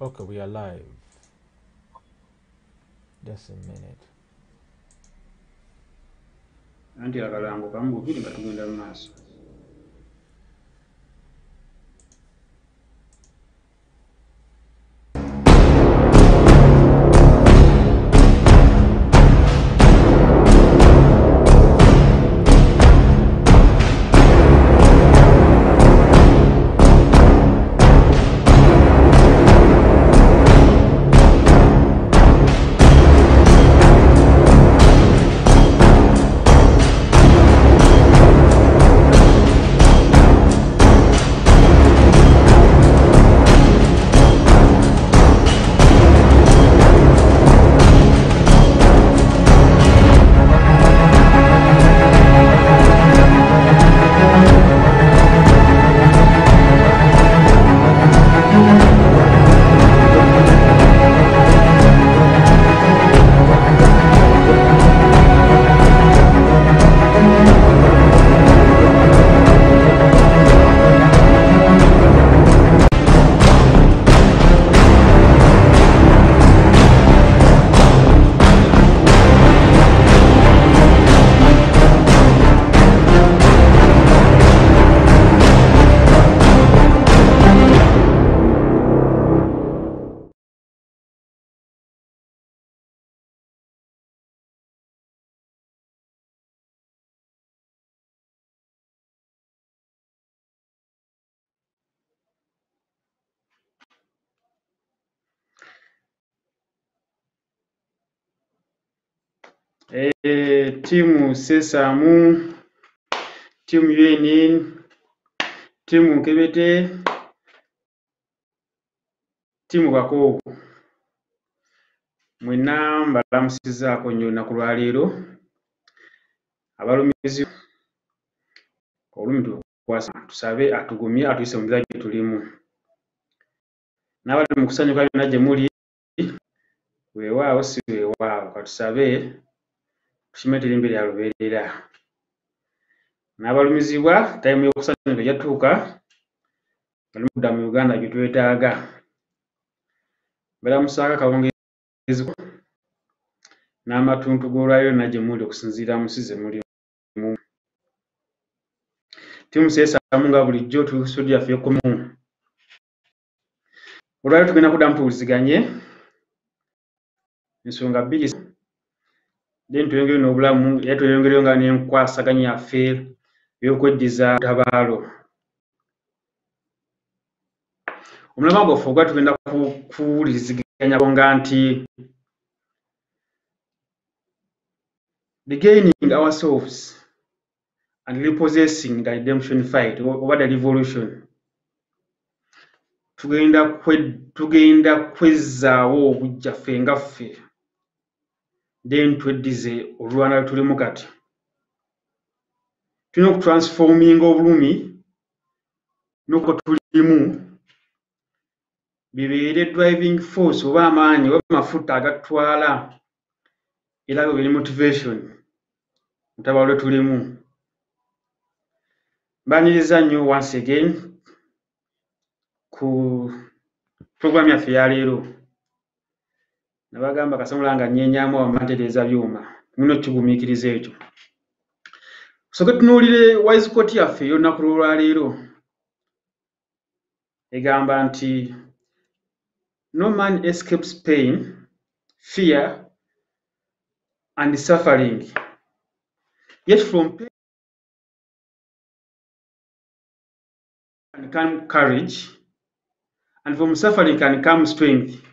Okay, we are live. Just a minute. Anti akalango kamubukiri nga tugenda mu maaso. Timu Sesaamu, timu UNN, timu Nkebete, timu Bakoowu. Mwenna mbalamusizaako nnyo olunaku lwa leero. Abalumizi olulimi tukwasa tusabe atugumye atuyise mu bizibu bye tulimu. N'abali mu kusanyuka byonna gye muli, weewaawo si weewaawo, katusabe tushime tirimbe lya lubeerera. N'abalumizibwa tayimu y'okusanyuka ejatuuka bali kudda mu Uganda gye twetaaga. Balamusaako akawungeezi n'amatuntu g'olwaleero na gye muli okusinziira mu nsi ze mulimu. Timu Sesaamu nga bulijjo tuli ku studio yaffe y'okkumu. Olwaleero tugenda kuddamu tuwuliziganye ensonga bbiri, then tweyongere n'obulamu era tweyongereyo nga n'enkwasaganya yaffe ey'okweddiza tabaalo. Omulamwa gwaffe ogwa tugenda kuwuliziganya nga nti regaining ourselves and repossessing the redemption fight over the revolution. Tugenda kwezzaawo obujjaffe nga ffe then tweddize olulwana lwe tulimu kati. Tulina okutransforminga obulumi n'okwo tulimu bibeere driving force oba amaanyi oba amafuta agatutwala era bibeere motivation mu tabaalo lwe tulimu. Mbaaniriza nnyo once again ku program yaffe ya leero. Nabagamba kasamula nga nnyenyaamu abamantereeza byuma muno kigumiikiriza ekyo. Soke tunuulire wise quote yaffe y'olunaku lw'olwaleero egamba nti no man escapes pain, fear and suffering, yet from pain can come courage, and from suffering can come strength,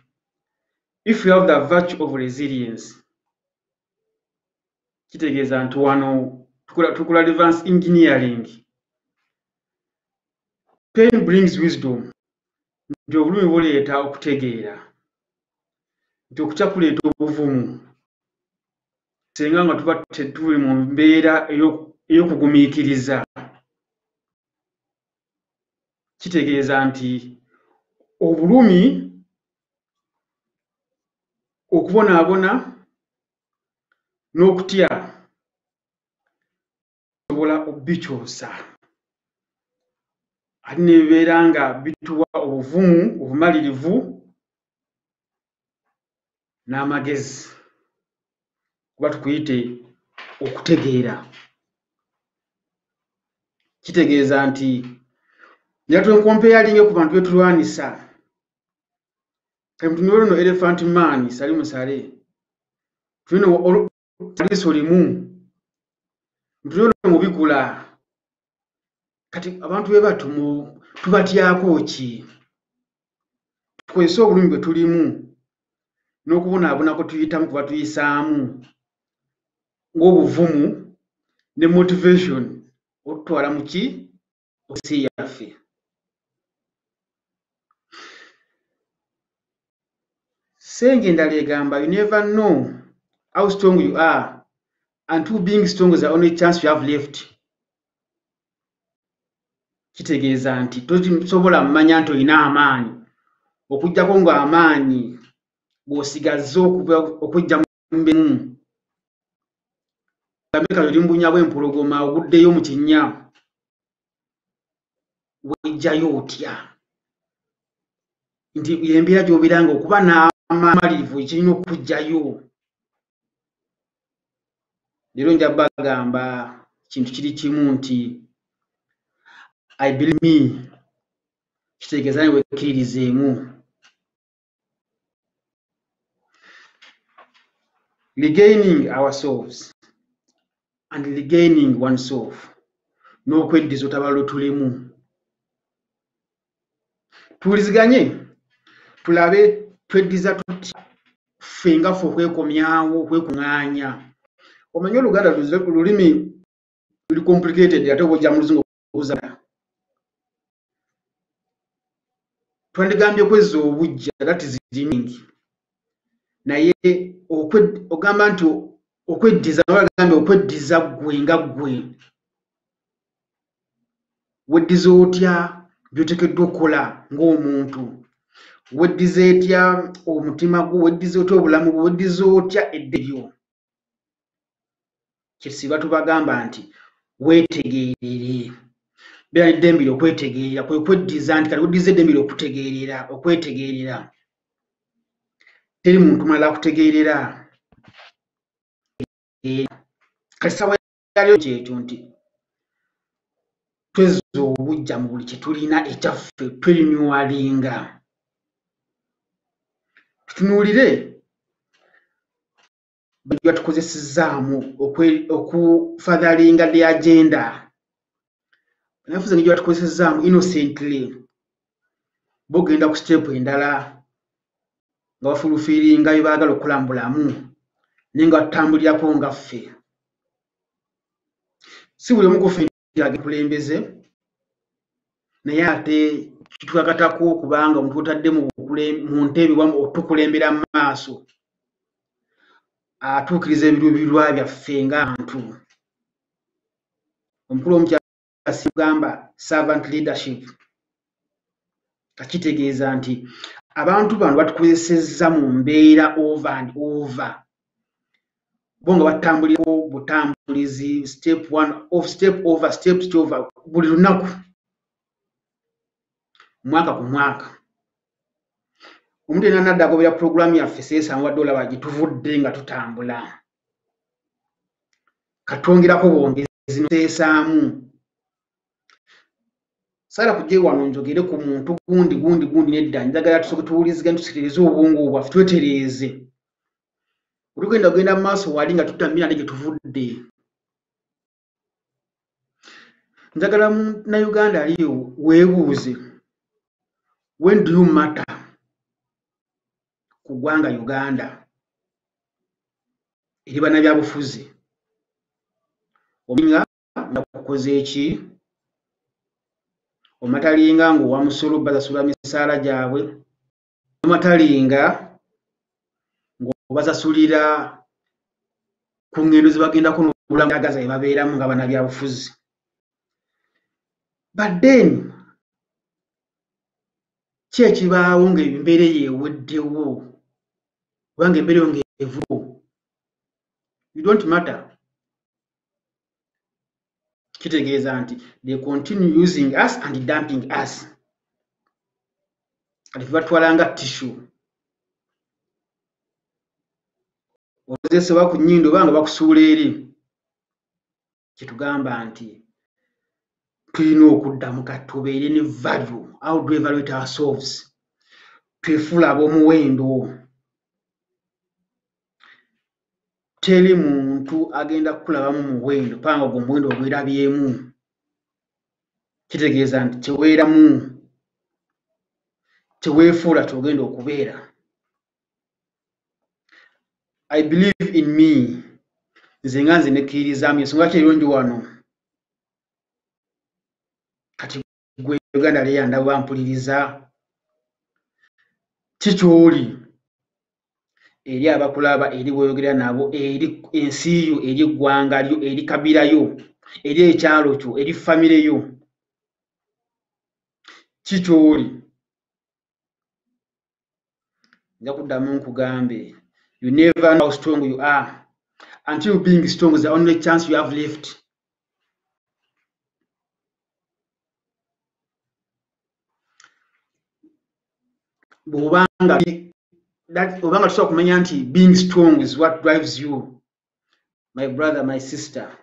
if you have the virtue of resilience. Kitegeeza nti wano tukula reverse engineering. Pain brings wisdom. Nti obulumi buleeta okutegeera. Nti okutya kuleeta obuvumu. Singa nga tuba tuli mu mbeera ey'okugumiikiriza. Kitegeeza nti obulumi okubonaabona n'okutya sobola okubikyusa. Ate ne bibeera nga bituwa obuvumu, obumalirivu n'amagezi kuba tukuyite okutegeera. Kitegeeza nti era twenkompeyalinge ku bantu betulwanisa. Kale mutunuulire no Elephant Man Sali Musale, tunuulire Liiso limu, mutunuulire Mubikula. Kati abantu be batu tubatyako ki? Tukozesa obulumi bwe tulimu n'okubonaabona kwe tuyitamu kuba tuyisaamu ng'obuvumu ne motivation okutwala mu ki osi yaffe. Saying endala egamba, you never know how strong you are until being strong is the only chance you have left. Kitegeeza nti tosobola mmanya nti olina amaanyi okujjako ng'amaanyi bw'osigazza okujja mu mbemu. Gameka oli mbunya bw'empologoma oguddeyo mu kinnya wejjayo otya nti embeera gy'obeeranga okuba n'amalirivu ekirina okujjayo. Leero nja bagamba kintu kiri kimu nti I believe me, kitegeeza ne wekkiririzeemu. Regaining ourselves and regaining oneself, n'okweddiza otabalo tulimu. Tuwuliziganye tulabe tweddiza tutya ffe nga ffe okwekomyawo okwekuŋŋaanya. Omanye Oluganda lulimi luli complicated ate bw'ojja mu Luzungu okuza. Twandigambye kwezza obujja, that is dreaming. Naye ogamba nti okweddiza, bagambye okweddiza ggwe nga ggwe. Weddiza otya by'oteekeddwa okukola ng'omuntu? Weddiza etya omutima gwo? Weddiza otya obulamu bwo? Weddiza otya edde lyo? Kisiba tubagamba nti weetegeerere. Beera n'eddembe ly'okwetegeerera, kwe kweddiza nti kati weddiza eddembe ly'okutegeerera, okwetegeerera. Teri muntu mulala akutegeerera. Kati ssaawa yalyo kyekyo nti twezza obujja mu buli kye tulina ekyaffe twenywalinga. Tutunuulire bwe tukozesezaamu okufadhalinga the agenda. Nafuze ng'egye batukozesezaamu innocently. Bogenda ku step endala nga bafulufiiringa bye baagala okukola mu bulamu naye nga batutambulirako nga ffe. Si buli omu ku ffe agekulembeze, naye ate kitwakatako kubanga omuntu otadde mu ntebe otukulembera mu maaso atuukiriza ebiruubirirwa byaffe ng'abantu. Omukulu omukyala sigamba servant leadership. Kakitegeeza nti abantu bano batukozesezza mu mbeera over and over. Bo nga batambulirako butambulizi step one of step over step over buli lunaku mwaka ku mwaka. Omuntu yenna nadda agobera puroguramu yaffe seesanga wadde olaba gye nga tutambula. Katwongerako bwongezi noseesaamu. Saala kujje wano njogere ku muntu gundi nedda, njagala tusooke tuwuliziganye tusekereze obwongo bwaffe twetereeze. Olugenda kugenda mu maaso wali nga tutambira ne gye tuvudde. Njagala Munnayuganda aliyo weebuuze, when do you matter ku ggwanga Uganda eri bannabyabufuzi? Ominga nga kukoze eki? Omatalinga ng'owa musolo basasula misaala gyabwe, omatalinga ng'obasasulira ku ngendo ze bagendako n'obulamu bw'agaza bye babeeramu nga bannabyabufuzi. But then ki ekibaawo ng'embeera yeeweddewo oba ng'embeera eyo ng'evuwo? You don't matter. Kitegeeza nti they continue using us and dumping us. Kati batwala nga tissue. ozesebwa ku nnyindo obanga bakusuula eri kyetugamba nti tulina okuddamu kati tubeere ne value. How do we evaluate ourselves? Twefuula ab'omuwendo. Teri muntu agenda kukulabamu muwendo panga ogwo omuwendo ogwerabyemu. Kitegeeza nti kyeweeramu kyeweefuula kyogenda okubeera. I believe in me. Nze nga nze nekkiririzaamu ensonga ki erungi wano. Kati gwe Uganda leyanda bampuliriza. Kikyoli eri abakulaba, eri bw'oyogera nabo, eri ensi yo, eri eggwanga lyo, eri kabira yo, eri ekyalo kyo, eri famire yo. Kikyoli nja kuddamu nkugambe, you never know how strong you are until being strong is the only chance you have left. Obanga tusobola kumanya nti being strong is what drives you, my brother, my sister,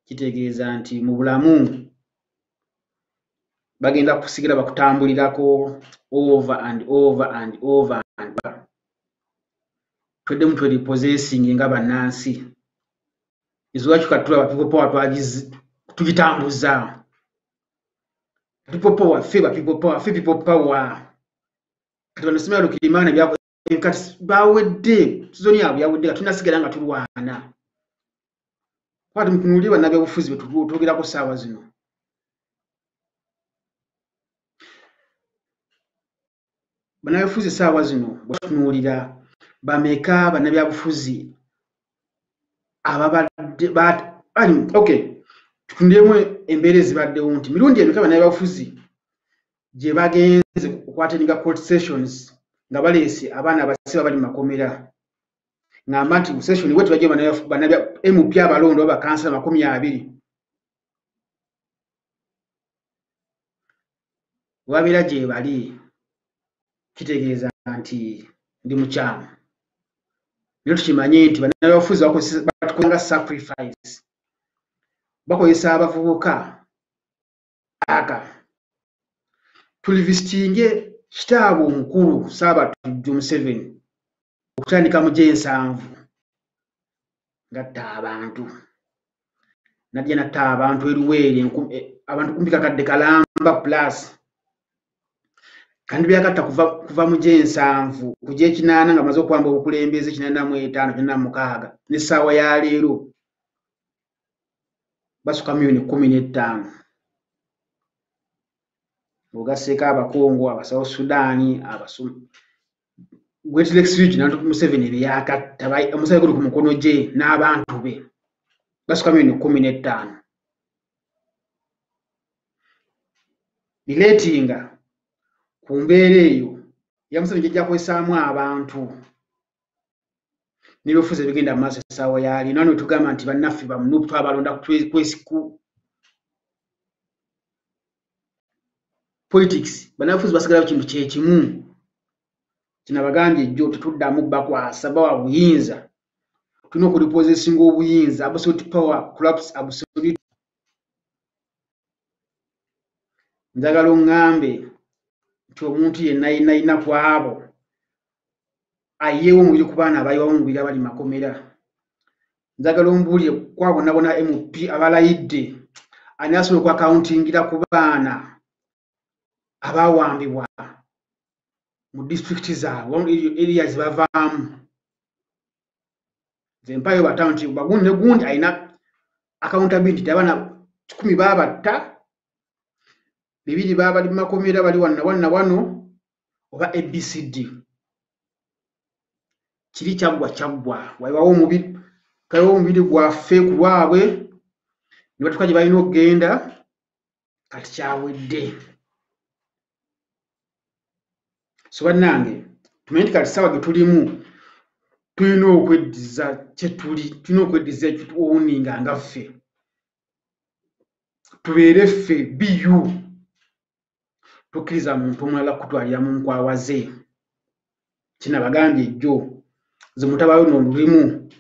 kitegeeza nti mu bulamu bagenda kusigira bakutambulirako over and over and over and over. Twedde mu twerepossessing nga bannansi. Izwaki katula people power tugitambuza. People power, favor people power, favor people power. Kati bano Lukirimana byako kati bawedde zoni yabwe yawedde tunasigala nga tulwana. Kwati mkunuli banabe bufuzi betugera ko sawa zino. Banabe bufuzi sawa zino bwatunulira bameka banabe bufuzi ababadde okay, tukundemu embeere zibaddewo nti mirundi emeka banabe bufuzi gye bagenze okwateninga court sessions nga baleese abaana abasiba bali makomera. Ngamba nti session wetu bajje banabe MP abalondo aba kansala 20. Wabira gye bali kitegeeza nti ndi mukyamu. Nyo tukimanye nti banabe bafuzi batukwanga sacrifice. Bakozesa abavubuka aka tulivistinge kitaabo omukulu Ssaabatuujo Museveni okutandika mu G7 ngatta abantu. Najja natta abantu eruweere abantu kumbika kadde kalamba plus. Kandi byakatta kuva mu G7 kujja ekinana nga maze okwamba obukulembeze 85 86 n'essaawa ya leero basuka milioni 15. Ogaseka abakongo abasawo Sudani abasum Great Lakes region nantu Museveni byakatta omusale kuli ku mukono gye n'abantu be basuka milioni 15. Diletinga ku mbeera eyo ya Museveni jja kwesaamu abantu nilofuze bigenda maaso essaawa yali nano tugamba nti bannaffe bamunupu twabalonda kwesiku politics banafuzi basigala kintu kye kimu kinabagambye jjo tutuddamu bakwasa bawa buyinza tulina okulipozesinga obuyinza absolute power collapse absolute. Njagala ongambe nti omuntu yenna ku abo ayeewo omubiri ku baana abayiwawo omubiri abali makomera. Njagala ombuulire kwabo nabona MP abalayidde ani asobola okwakauntingira ku baana abawambibwa mu district zaabwe areas bavaamu. Nze mpayo batawo nti bagundi ne gundi alina accountability. Abaana 10 babatta 2 babali mu makomera bali wano oba ABCD. Kiri kyaggwa wayiwawo omubiri kayo omubiri gwaffe ku lwabwe ne batuka gye balina okugenda kati kyawedde. So bannange tumanyi kati ssaawa ge tulimu tulina okweddiza kye tuli, tulina okweddiza ekituwuninga nga ffe tubeere ffe biyu tukkiriza muntu omulala kutwalira mu nkwawa ze. Kinabagambye jjo nze mutabalo no lulimu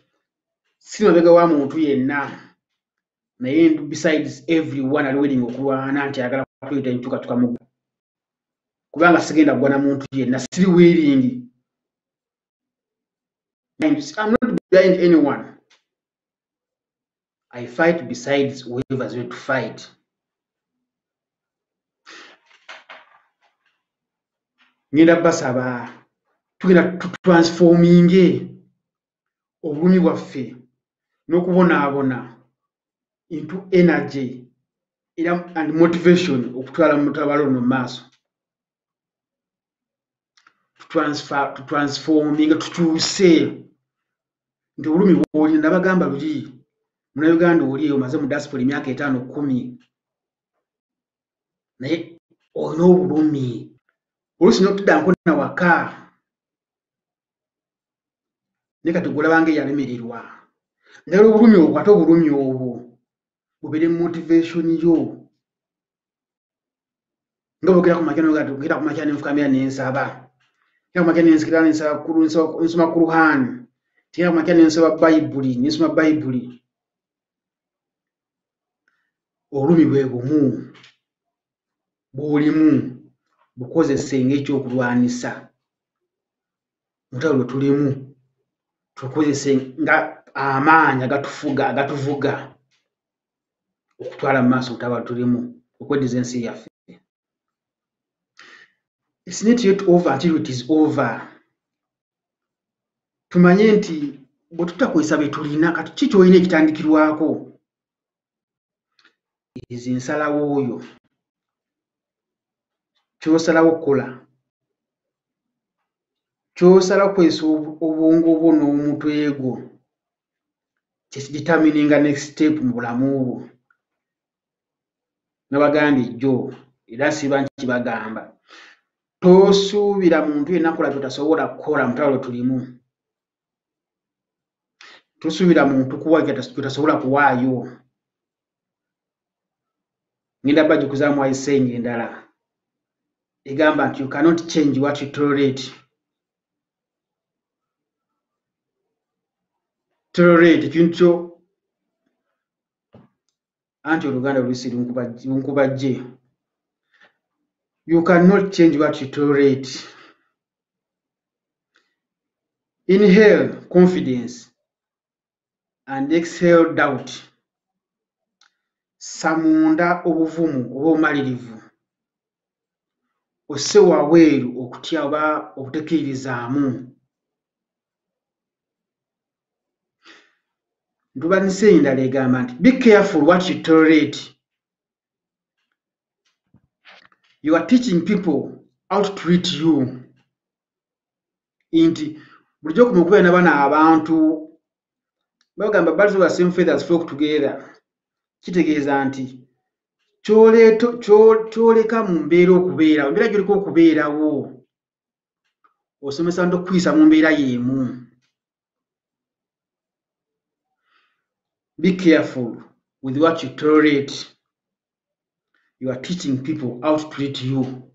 si mabega wa muntu yenna naye besides everyone ali willing okulwana nti ayagala kuyita entuka tukamugu kubanga sigenda kugwana muntu yenna siri willing. I'm not behind anyone. I fight besides whoever's ready to fight. Ngenda basaba tugenda transforming obulumi bwaffe n'okubonaabona into energy and motivation okutwala mutabalo no maaso. To transforming tutuuse nti obulumi bw'oli nabagamba luli Munnayuganda oli omaze mu diaspora emyaka 5-10 naye olina obulumi oluusi n'otuddanko na waka ne kati gulabanga eyalemererwa naye obulumi obwo ate obulumi obwo bubeere motivation yo nga bwogera ku makya n'ogera ku makya n'enfukamira n'ensaba ku makya n'enzikira n'ensoma Quran tigera ku makya n'ensoma Bayibuli n'ensoma Bayibuli. Olumi bwe bumu bw'olimu bukozese ng'ekyokulwanisa mutalo tulimu tukozese nga amaanyi agatuvuga okutwala mu maaso mutabalo tulimu okweddiza ensi yaffe. It's not yet over until it is over. Tumanye nti bwe tutakozesa bye tulina kati ki ky'olina ekitandikirwako izi nsalawo oyo ky'osalawo okukola ky'osalawo kwesa obwongo bwo n'omutwe gwo kyekiditamininga next step mu bulamu bwo. Nabagambye jjo era siba nkibagamba tosuubira muntu yenna kola kyotasobola kukola mutabalo tulimu. Tosuubira muntu kuwa kyotasobola kuwaayo. Ngenda bajjukuzaamu ayisenge endala egamba nti you cannot change what you tolerate. Tolerate ekintu kyo anti Oluganda oluusi lunkubajje. You cannot change what you tolerate. Inhale confidence and exhale doubt. Samunda obuvumu oba obumalirivu osse waweeru okutya oba okutekeerizaamu. Ntubanise endala egamba nti be careful what you tolerate. You are teaching people how to treat you. Inti bulijjo kumukubeera n'abaana abantu bagamba birds of the same feathers flock together. Kitegeeza nti kyoleka mu mbeera okubeerawo embeera gy'oliko okubeerawo osomesa nti okuyisa mu mbeera y'emu. Be careful with what you tolerate. You are teaching people how to treat you.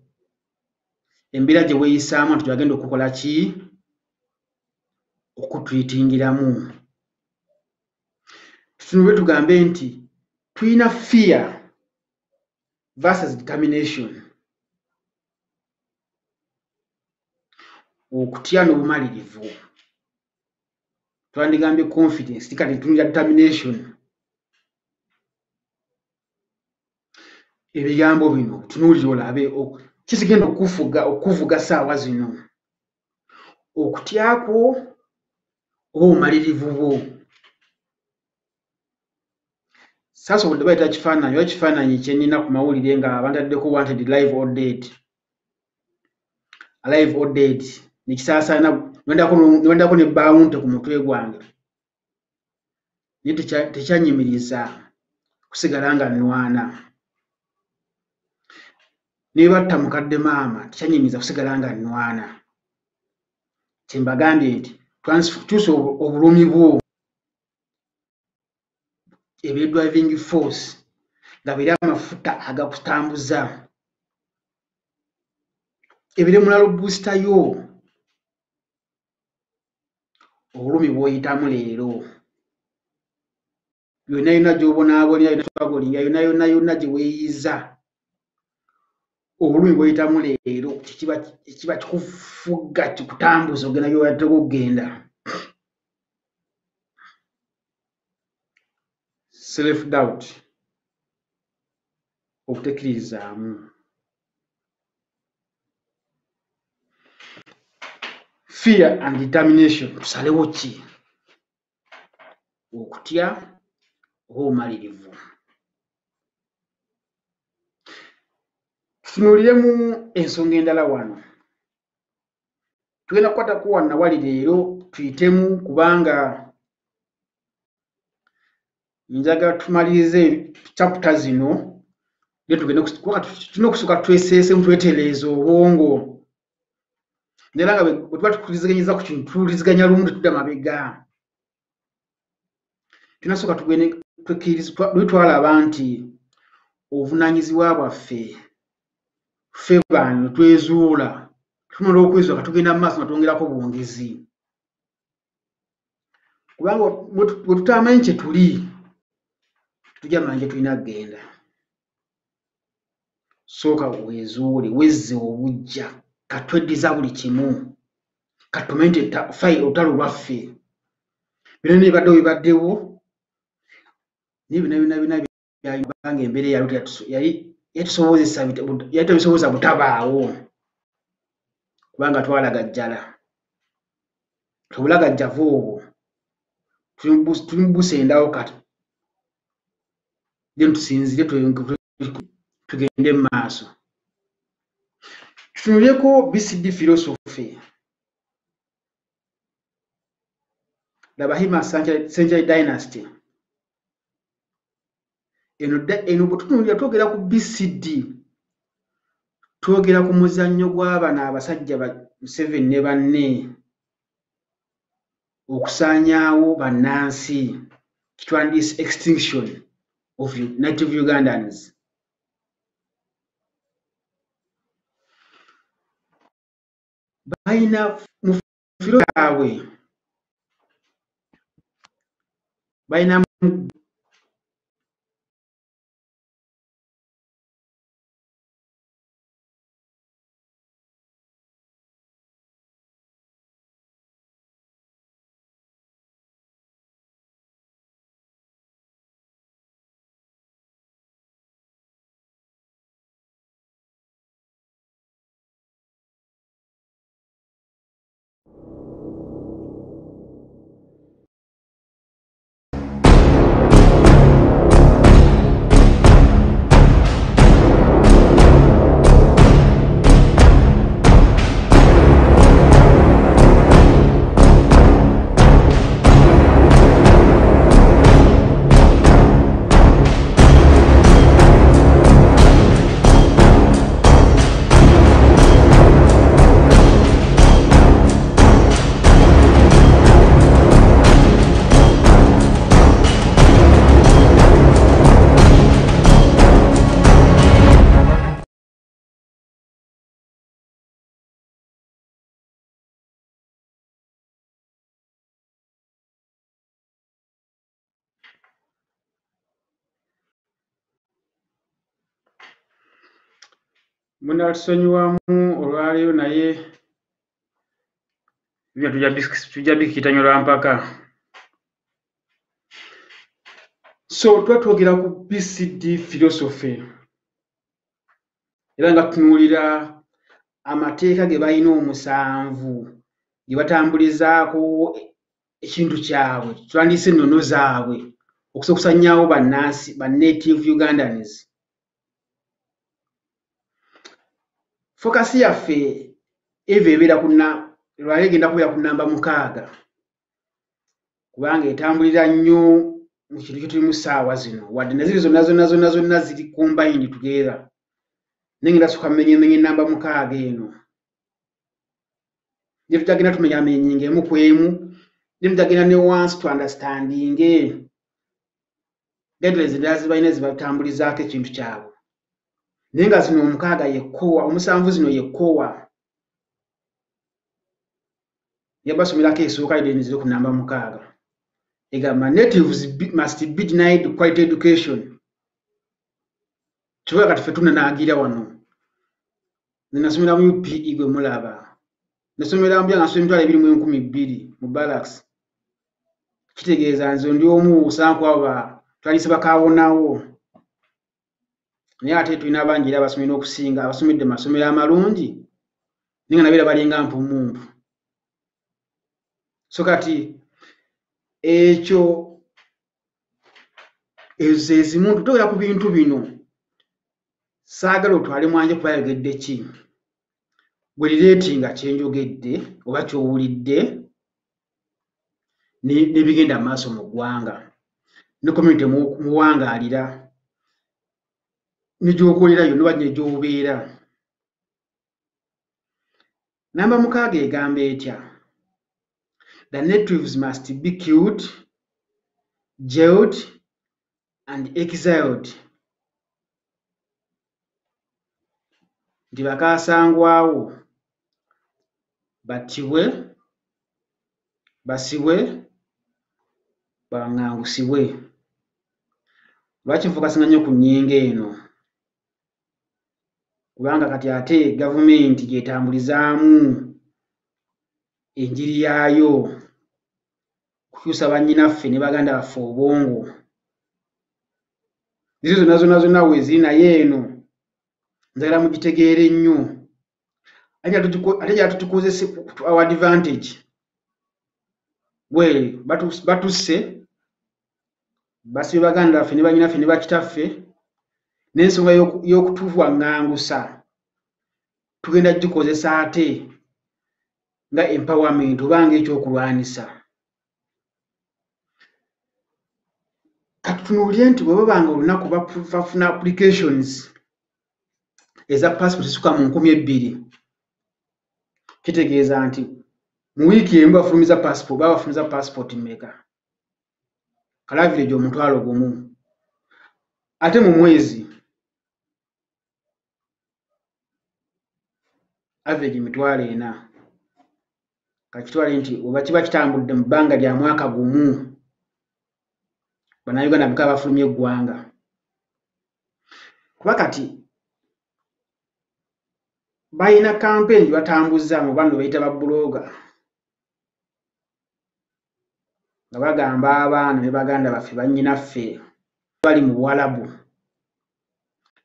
Embeera gye weeyisaamu nti gyagenda okukola ki okutreatingiramu. Tutunule tugambe nti tulina fear versus determination. Okutya n'obumalirivu. Twandigambye confidence kati tulina determination. Ebigambo bino tunuulire olabe kisigenda okuvuga ssaawa zino. Okutyako oba obumalirivu bwo. Saasobodde bayita kifaananyi oba ekifaananyi kye nnina ku mawulire nga bantaddeko wanted live or dead. Alive or dead nekisaasaana nwendako ne baawunte ku mutwe gwange naye tekyanyimiriza kusigala nga nnwana. Ne batta mukadde maama tekyanyimiriza kusigala nga nnwana. Kye mbagambye nti tuusa obulumi bwo ebiri driving force nga biri amafuta agakutambuza ebiri mulalo booster yo obulumi bw'oyitamu leero yonna yonna gy'obonaabonera yonna twagolinga yonna yonna yonna gye weeyiza obulumi bw'oyitamu leero kiba kikufuga kikutambuza ogenda gy'oyadde okugenda. Self doubt, obutekkiririzaamu. Fear and determination, tusalewo ki? Okutya oba obumalirivu. Tutunuuliremu ensonga endala wano. Tugenda kukwatako wano wali leero tuyitemu kubanga njagala tumalirize chapter zino tulina okusooka tweseesemu twetereeza obwongo. Era nga bwe tuba tukuliziganyiza ku kintu tuwuliziganya lumu tetudda mabega. Tunasooka tugende twalaba nti obuvunaanyizibwa bwaffe ffe bano twezuula tumala okwezuula katugenda mu maaso nga twongerako bwongezi. Kubanga bwe tutamanyi kye tuli tujja manyi gye tulina kugenda. Sooka weezuule wezze obujja katweddiza buli kimu katumente fayiro olutalo lwaffe bino nebaddewo bibaddewo bina byayibanga embeera yali tebisoboza butabaawo kubanga twalagajjala obulagajjavu obwo tulimubusendawo kati then tusinzire tugende mu maaso. Tutunulyeko BCD philosophy. The Bahima Century Dynasty. Eno bwe tutunulira twogera ku BCD twogera ku muzannyo gw'abana abasajja ba Museveni ne banne okusaanyaawo bannansi kitwandiyise extinction of native Ugandans. Balina mu firo yaabwe balina munatusonyiwamu olwaleero naye tujja bikitanya lwa mpaka. So tuba twogera ku BCD philosophy era nga tutunuulira amateeka ge balina omusanvu ge batambulizaako ekintu kyabwe twandiyise ennono zaabwe okusobola okusanyaawo bannansi ba native Ugandans. Fokasi yaffe eva ebeera lwali egenda kubeera ku namba 6 kubanga etambulira nnyo mu kintu kye tulimu ssaawa zino wadde naziri zonna ziri combined together naye ngenda sooka mmenyemenye namba 6 eno gye tutagenda tumenyamenyinga emu ku emu gye tutagenda ne once to understanding guidelines endala zibalina zibatambulizaako ekintu kyabwe naye nga zino 6 yekkowa omusanvu zino yekkowa yabasomerako esooka idenzire ku namba 6 egamba natives must be denied quality education. Kyokka kati ffe tunanaagira wano nasomera mu UPE gwe mulaba nasomera mbya nasomera emitwalo 20,000 mu barracks. Kitegeeza nze ndi omu usanku aba twalise bakaawonawo naye ate tulina abangi era abasomye n'okusinga abasomedde masomero amalungi ninga nabeera balinga mpumumpu. So kati ekyo ezimu tutogera ku bintu bino saagala otwale mwanje kwayogedde ki bwe lireetinga kyenjogedde oba kyowulidde n'ebigenda mu maaso mu ggwanga ne community muwangaalira ne gy'okolerayo noba ne gy'obeera. Namba 6 egamba etya? The natives must be killed, jailed and exiled. Nti bakaasangwawo battibwe basibwe baŋŋangusibwe. Lwaki nfokasanga nnyo ku nnyingo eno? Kubanga kati ate gavumenti gyetambulizaamu enjiri yaayo kukyusa bannyinaffe ne baganda baffe obwongo. Zizo zonna weeziri naye eno nzagala mugitegeere nnyo ate gyatutukozese to our advantage. Batusse basibye baganda baffe ne bannyinaffe ne bakitaffe n'ensonga y'okutuwaŋŋangusa tugenda gikozesa ate nga empowerment oba ng'ekyokulwanisa. Katutunuulire nti bwe babanga olunaku bafuna applications eza passport zisuka mu 2,000 kitegeeza nti mu wiiki emu bafulumiza passport mmeka? Kalavirejo 1,000 ate mu mwezi average 4,000. Kakitwale nti oba kiba kitambudde mu bbanga lya mwaka gumu bannayuganda muka bafulumya eggwanga. Kuba kati balina campaign gye batambuza mu bano bayita babbuloga nga bagamba abaana ne baganda baffe bannyinaffe bali mu Buwalabu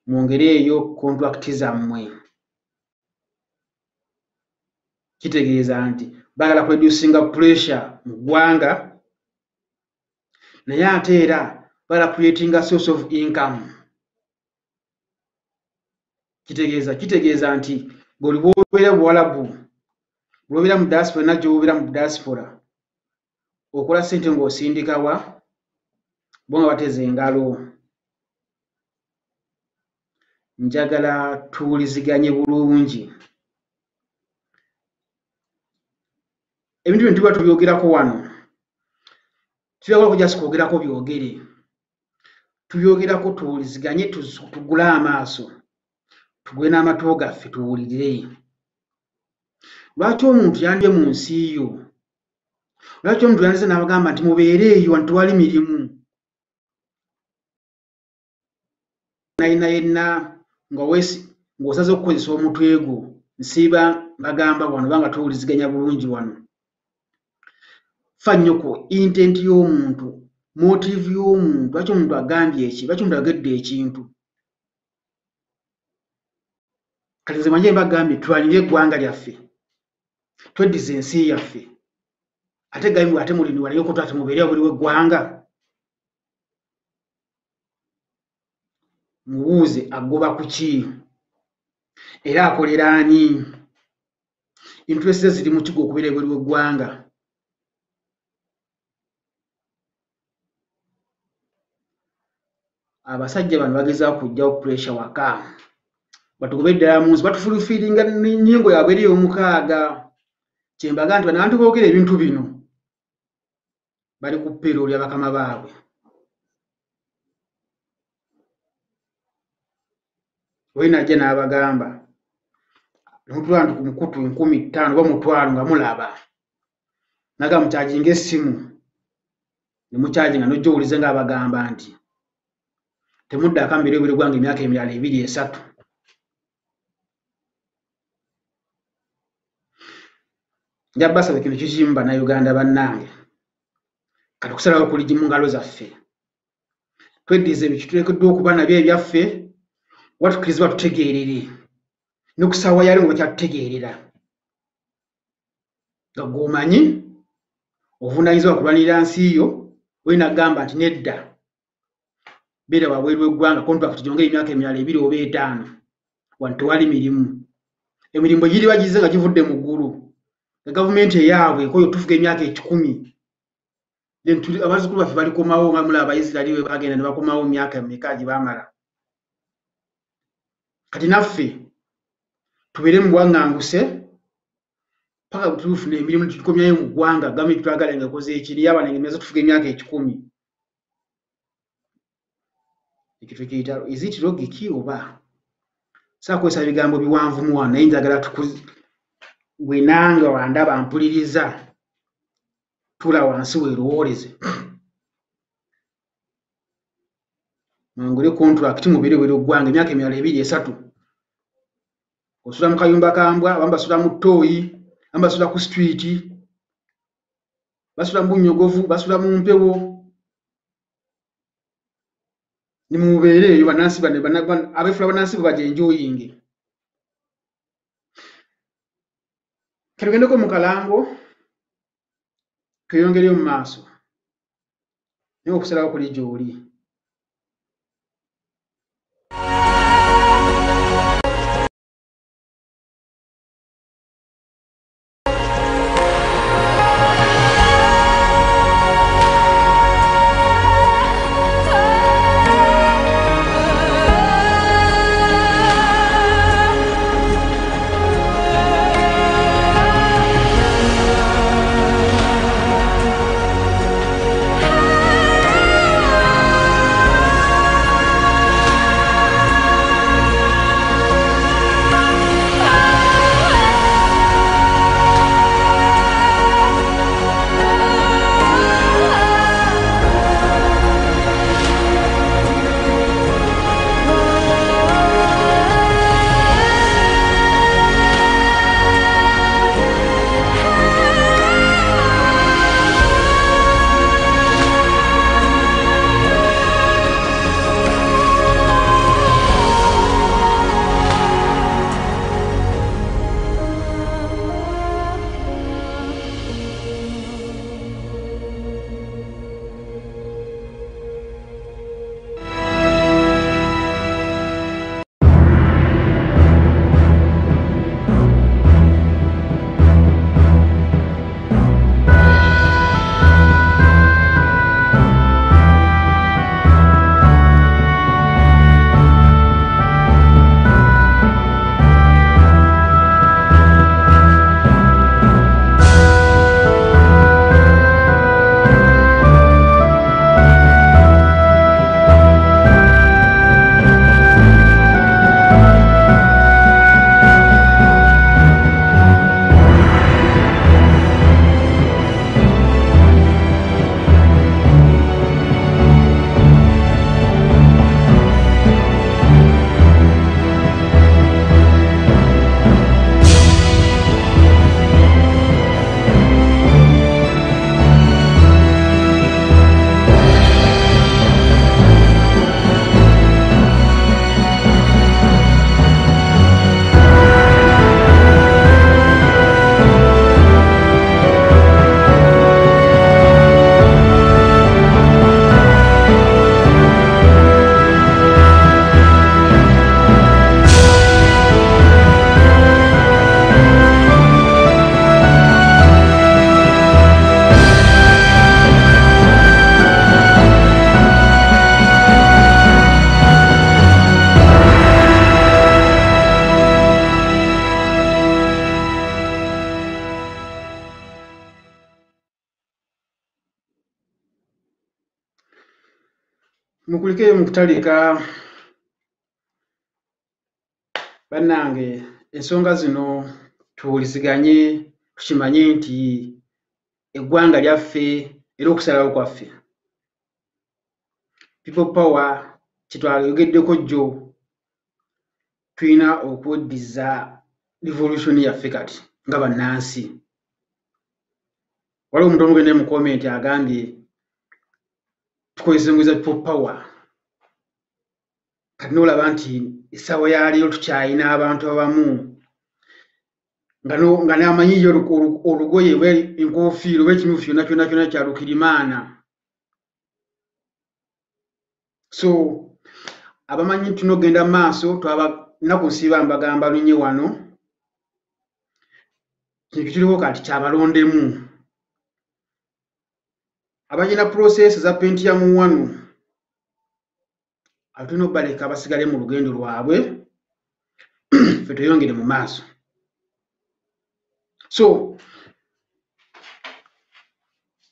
mwongereeyo kontrakiti zammwe. Kitegeeza nti bagala kureducinga pressure mu ggwanga naye ate era bagala creatinga source of income. Kitegeeza nti bw'oli bw'obeera Buwalabu bw'obeera mu diaspora najjo obeera mu diaspora okola ssente ng'osindika wa bo nga bateze engalo. Njagala tuwuliziganye bulungi. Ebintu bino tuba tubyogerako wano tubyagala just kwogerako byogere tubyogerako tuwuliziganye tugule amaaso tugwe n'amatu gaffe tuwulirire. Lwaki omuntu yandye mu nsi yo? Lwaki omuntu yandize n'abagamba nti mubeere eyo wantu tewali mirimu? Nayina yenna ng'osaze okukozesa omutwe gwo nsiiba bagamba wano banga tuwuliziganya bulungi wano. Fa nnyo ku intent y'omuntu, motive y'omuntu, lwaki omuntu agambye eki, lwaki omuntu agedde ekintu. Kati nze manje mbagambye tulwanire eggwanga lyaffe tweddiza ensi yaffe ate gambye ate muliniwa naye okutu ate mubeere buli w'eggwanga. Mubuuze agoba ku ki era akolera ani? Interest ze ziri mu kigo okubeera buli w'eggwanga. Abasajja bano bagezaako kuggyawo pressure waka batugobedde ddala mu nsi batufulufiringa n'ennyingo yaabwe eri ey'omukaaga. Kyembaga nti bano abantu boogera ebintu bino bali ku payroll ya bakama baabwe. Oyo najja n'abagamba nomutwala nti ku mukutu 5,000 oba 1,000 nga mulaba naga mukyajinga essimu ne mukyajinga n'ojja owulize ng'abagamba nti temuddaako mbere obwire gwange emyaka emirala 2-3. Nja basaba ekintu kikimu bannayuganda bannange, kati okusalawo kuli mu ngalo zaffe. Tweddize ebyo kitulekeddwa okuba nabyo ebyaffe, watukkiriza batutegeerere n'okusaawa yali nga bakyatutegeerera nga gw'omanyi obuvunaanyizibwa kulwanirira nsi yo, oli n'agamba nti nedda beera wabweru w'eggwanga kontrakiti gyongera emyaka emirala 2 oba 5 wano tewali mirimu. Emirimu giriba gize nga givudde mu ggulu nga gavumenti eyaabwe ekoyo tufuga emyaka 10. Abazzukulu baffe balikomawo nga mulaba Abayisirayiri bwe bagenda ne bakomawo emyaka emeka gye baamala. Kati naffe tubeere mu bwaŋŋanguse paka tufuna emirimu tukomyayo mu ggwanga, gavumenti twagala nga ekoze ekiri y'abanenge meze tufuga emyaka 10. Ekyo tukiyita is it logic oba saakozesa bigambo biwanvu mu wano naye njagala gwe nange wandaba mpuliriza tula wansi weerowooleze mangule kontrakiti mubeere wero ggwanga emyaka emirala 2-3. Osula mu kayumba kambwa, abamu basula mu ttooyi, abamu basula ku streeti, basula mu bunnyogovu, basula mu mpewo, ne mubeere eyo bannansi abeefula bannansi bwe bajenjooyinge. Kati tugendeko mu kalango tweyongereyo mu maaso naye okusalawo kuli gy'oli. mukulikeyo mu kutalika bannange ensonga zino tuwuliziganye tukimanye nti eggwanga lyaffe era okusalawo kwaffe. People power kyetwayogeddeko jjo tulina okweddiza revolution yaffe kati nga bannansi. Waliwo omuntu omugende mu comment agambye tukozesa engozi za people power. Kati n'olaba nti essaawa ya leero tukyalina abantu abamu nga n'amanyi yo olugoye enkofiira oba ekimyufu kyonna kya Lukirimaana. So abamanyi nti tunogenda mu maaso nnaku nsiiba mbagamba lunye wano kintu kiriwo kati kyabalondemu. Abagina process za Pentium 1 atulina obaleka basigale mu lugendo lwabwe ffe tweyongere mu maaso. So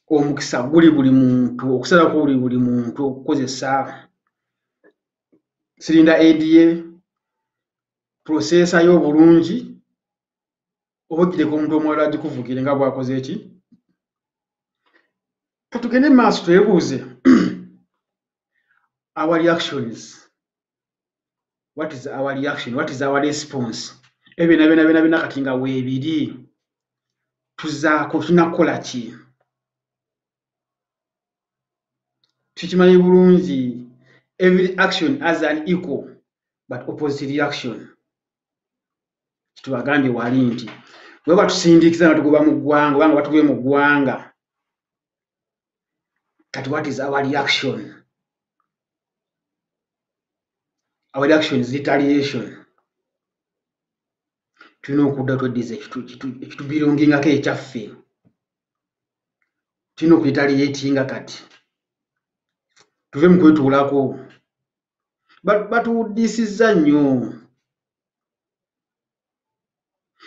omukisa guli buli muntu, okusalako buli muntu okukozesa sirinda ADA processa yo bulungi oba ogireka omuntu omulala agikuvugire nga bw'akoze eki. Katugende mu maaso twebuuze our reactions. What is our reaction? What is our response? Ebina kati nga weebiri tuzaako tunakola ki? Tukimanyi bulungi every action has an equal but opposite reaction. Kitubagambye wali nti bwe batusindikiza nga tugoba mu ggwanga oba nga batugoye mu ggwanga kati what is our reaction? Our reaction is retaliation. Tulina okudda tweddiza ekitubirongingako ekyaffe. Tulina okuretaliatinga kati tuve mu kwetuulako. Batuwuddisizza nnyo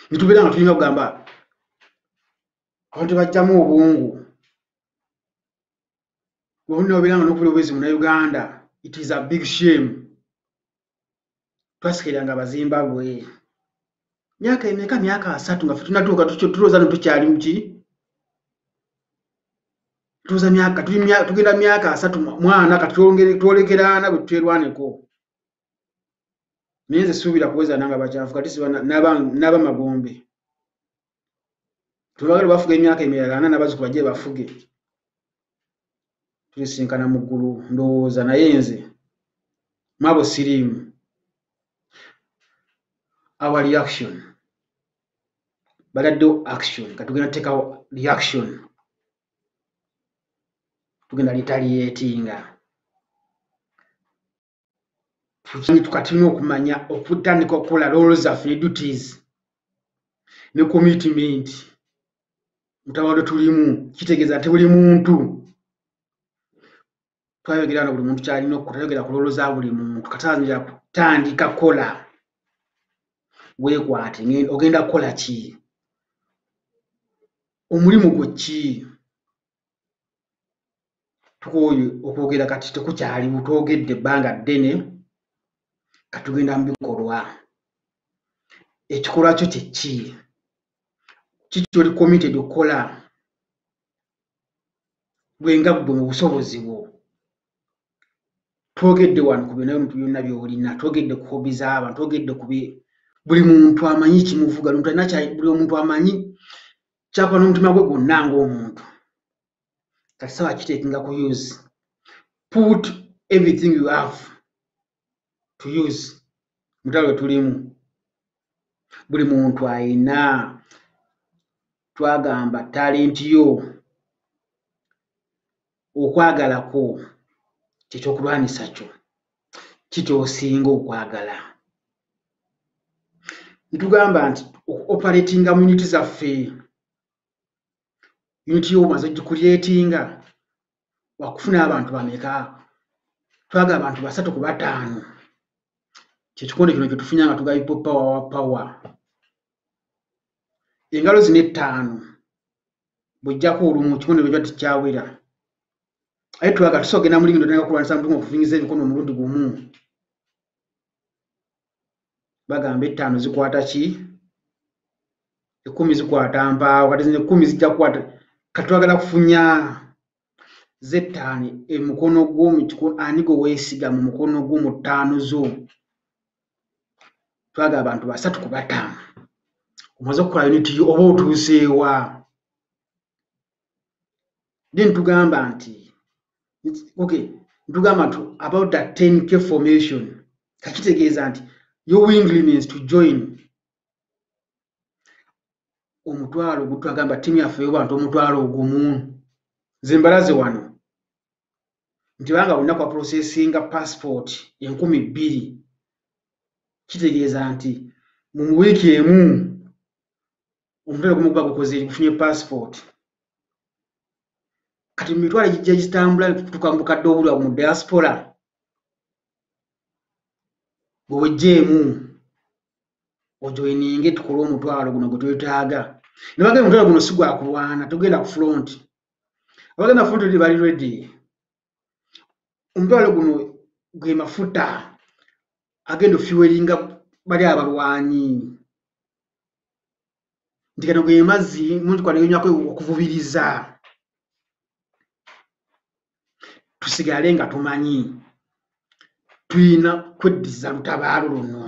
nitubeera nga tulina okugamba abantu bajjamu obwongu bonna obeera nga n'okubira obwezi Munnayuganda. It is a big shame. Twasikiranga Abazimbabwe myaka 3 nga ffe tunatuuka tulowooza tukyali muki tuuza myaka tugenda myaka 3 kati twolekeraana bwe twerwaneko. Naye nze suubira kuweza nanga bakyafu kati siba n'abamagombe tubagala bafuga emyaka emirala 4 n'abazzukulu bajje bafuge tulisinkana mu ggulu ndowooza. Naye nze mwabo siriimu. Our reaction baladdewo action kati tugenda tuteekawo reaction. Tugenda retaliatinga. Kati tulina okumanya okutandika okukola roles zaffe ne duties ne commitment. Mutawalo tulimu kitegeeza nti buli muntu twayogera na buli muntu kyalina okutayogera ku roles za buli muntu. Kataanira kutandika kola weekwate ogenda kukola ki? Omulimu gwo ki? Tukoye okwogera kati tekukyali butwogedde ebbanga ddene kati tugenda mu bikolwa. Ekikolwa kyo kye ki? Kiki ky'oli committed okukola gwenga ggwe mu busobozi bwo? Twogedde wano ku byonna by'olina. Twogedde ku hobby z'abantu, twogedde ku buli muntu amanyi kimuvuga. Buli omuntu amanyi kyakola n'omutima gwe gwonna ng'omuntu. Kati sawa kiteekinga ku use. Put everything you have to use. Mutalo tulimu. Buli muntu ayina twagamba talenti yo okwagalako kyekyokulwanisa kyo kitoosinga okwagala. Nitugamba nti operatinga mu unity zaffe. Unity y'omaze gikuleetinga wakufuna abantu bameka? Twaga abantu 3 ku 5. Kyekikonde kino kyetufunya nga tugabi power. Engalo zino 5 bw'ojjako olumu kikonde bwe tikyawera. Aye twaga tusogenda mulingo ndanga kulwanisa muntu okuvingiza ebikono omulundi gumu. Bagamba 5 zikwata ki? 10 zikwata mpaawo kati zino 10 zijja kukwata katwagala kufunya zettaani emukono gw'omukikono ani gwe weesiga mu mukono gw'omu ttaano zo twagala abantu 3 ku 5 omaze okukola uniti yo oba otuuseewa then tugamba nti okay ntugamba nti about that 10K formation kakitegeeza nti your willingness to join omutwalo gutwagamba tiimu yaffe y'abantu omutwalo ogumu nze mbalaze wano nti banga bonna kwa processinga passport 2,000 kitegeeza nti mu wiiki emu omutwalo gumu guba gukoze gufunye passport kati mu mitwalo gijja gitambula tuka mu bukadde obulwa mu diaspora bwe wejjeemu ojoininge tukole omutwalo guno gwe twetaaga ne bagenda omutwalo guno si gwa kulwana tugenda ku front abagenda front ndi bali ready omutwalo guno gwe mafuta agenda ofuelinga bali abalwanyi nti kano ge mazzi muntu kwanenyako okuvubiriza tusigale nga tumanyi tuyina kweddiza lutabaalo luno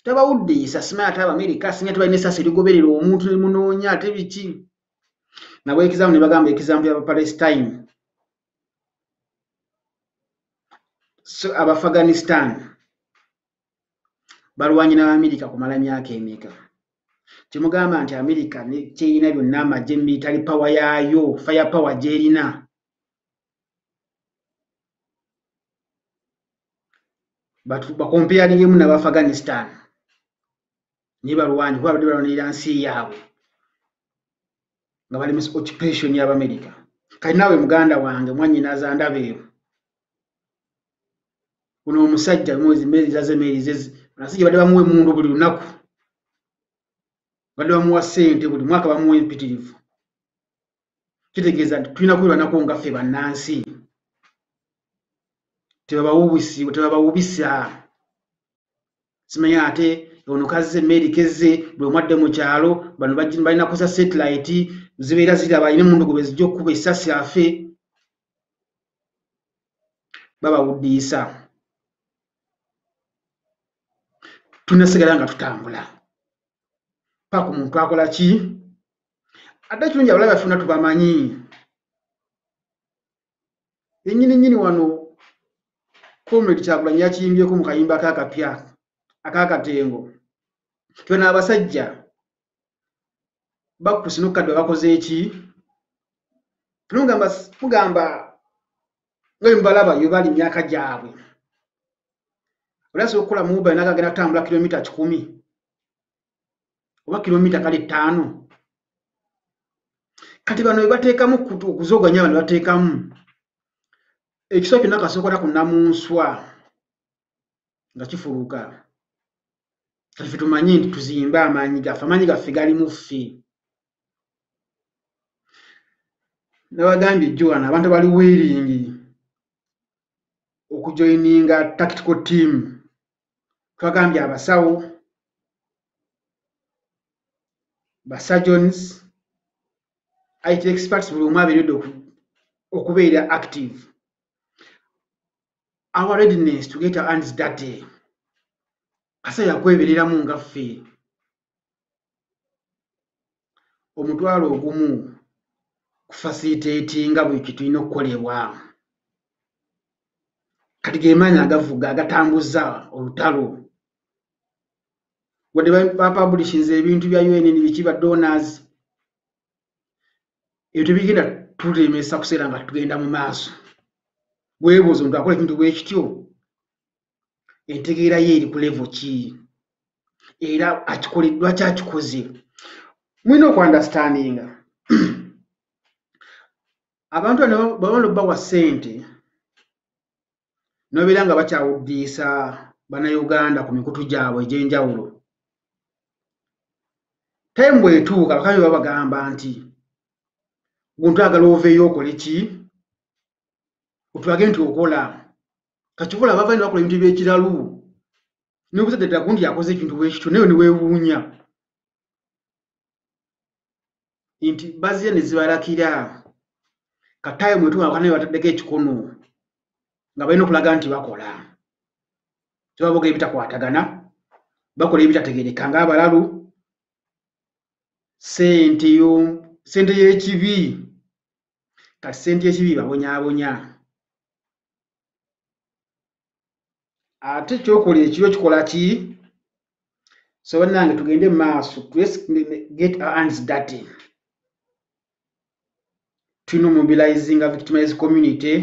tabawuddiisa simanyi ate Abamerika singa tebalina essasi erigoberera omuntu ne munoonya ate biki nabo ekizamu ne bagamba ekizamu y'Abapalestine so Abafghanistan balwanyi n'Amerika kumala myaka emeka kyemugamba nti Amerika ne kyeyina byonna amagye military power yaayo fire power gy'erina bakompeyaringemu n'Abafghanistan niye balwanyi kuba badde balwanirira nsi yaabwe nga bali mu occupation y'Abamerika kati naawe muganda wange mwannyinaza ndabeeru kuno omusajja meeri zazezi nasije badde bamuwa emundu buli lunaku badde bamuwa ssente buli mwaka bamuwa empitirivu kitegeeza nti tulina kwirwanako nga ffe bannansi tebabawubisa simanya ate ono kazze meeri kezze buli omwadde mu kyalo bano balina kusa satellite zibeera ziraba alina emundu gwe zijja okkuba essasi afe babawuddiisa tunasigala nga tutambula paka omuntu akola ki ate kirungi abalabe baffe funa tubamanyi ennyini wano Comrade Kyagulanyi yakiyimbyeko mu kayimba kakapya akakatengo tubona abasajja bakusi n'okadde bakoze eki mugamba nga mubalaba yo bali myaka gyabwe olasobola okukola mobile n'akagenda kutambula kilomita 10 oba kilomita kale 5 kati bano bebateekamu okuzoganya bano bateekamu ekiswa kyonna kasookola ku nnamunswa nga kifuluka kaffe tumanyi nti tuzimbe amaanyi gaffe gali mu ffe nabagambye jjo wano abantu bali weeringi okujoininga tactical team twagambye abasawo basurgeons IT experts buli omu abeeredde okubeera active our readiness to get our hands dirty asaya kwebereramu nga ffe omutwalo ogumu kufacilitatinga buli kitulina okukolebwa kati ge maanyi agavuga agatambuza olutalo wadde bapublishinze ebintu bya UN biki ba donors ebyo tebigenda tulemesa kuseera nga tugenda mu maaso weebuuza omuntu akola ekintu bwekityo entegeera ye eri ku level ki era akikoleddwa ki akikoze mulina okuandastandinga abantu bano bawa ssente nobeera nga bakyawuddiisa bannayuganda ku mikutu gyabwe egy'enjawulo time bwetuuka bakami babagamba nti guntu agala oveeyo okole ki otwage nti okola kakikola bava ne bakola ebintu by'ekiralu n'obuzadde ddala gundi yakoze ekintu bwekityo naye ne weewuunya nti bazira ne zibalakira katayo mwe tuwakana bataddeko ekikono nga balina okulaga nti bakola tebaboga ebitakwatagana bakola ebitategeereka ng'abalalu sente y'ekibi kati sente y'ekibi babonyaabonya ate kyokola ekiro kikola ki so bannange tugende mu maaso get our hands dirty tulina mobilizinga victimized community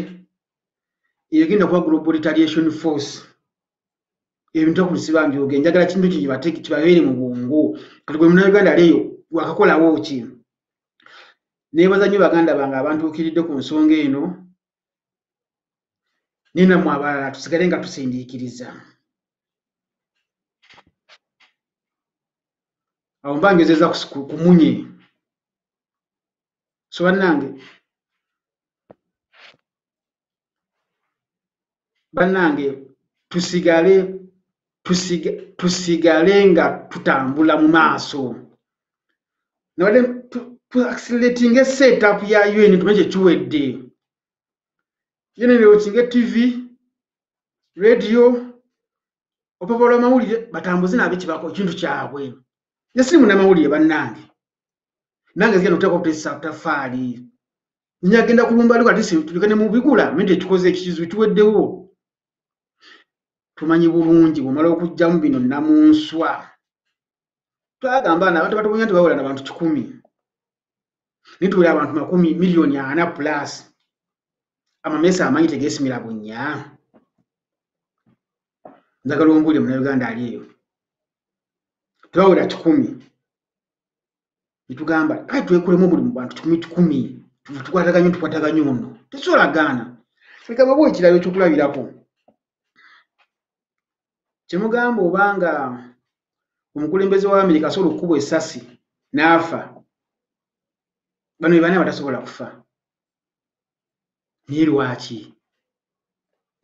egenda kuba global retaliation force ebintu okusiba mbyoge njagala kintu kibabeere mu bwongo kati gwe munnayuganda leeyo wakakolawo ki neebaza nnyo baganda bange abantuukiridde ku nsonga eno ninammwe abalala tusigale nga tusindiikiriza awo mba njozeza ku munye so bannange tusigale nga tutambula mu maaso nabadde accelerating setup ya UN tumenye kyekiwedde yeneneokinga TV radio opapala amawulire batambuze naabe kibako ekintu kyabwe yesiri munnamawulire bannange nange zigenda okuteeka okutesa tafaali nyagenda kulumba liko ati tulikane mu bigula mente ekikoze ekikizu bituweddewo tumanyi bulungi bwomala okujjamu bino namunswa twagamba abantu batobonya tebawula n'abantu 100 nituwera abantu 10 miliyoni 4 plus amamesa amanyi tegeesimira bunnya njagala ombulire munnayuganda ali eyo tebawera 10 nitugamba kati twekolemu buli mu bantu 10 tukwataganye ono tesolagaana leka babwe ekirabyo kyokulabirako kyemugamba obanga omukulembeze wa Amerika asobola okukubwa essasi n'afa bano bane batasobola kufa naye lwaki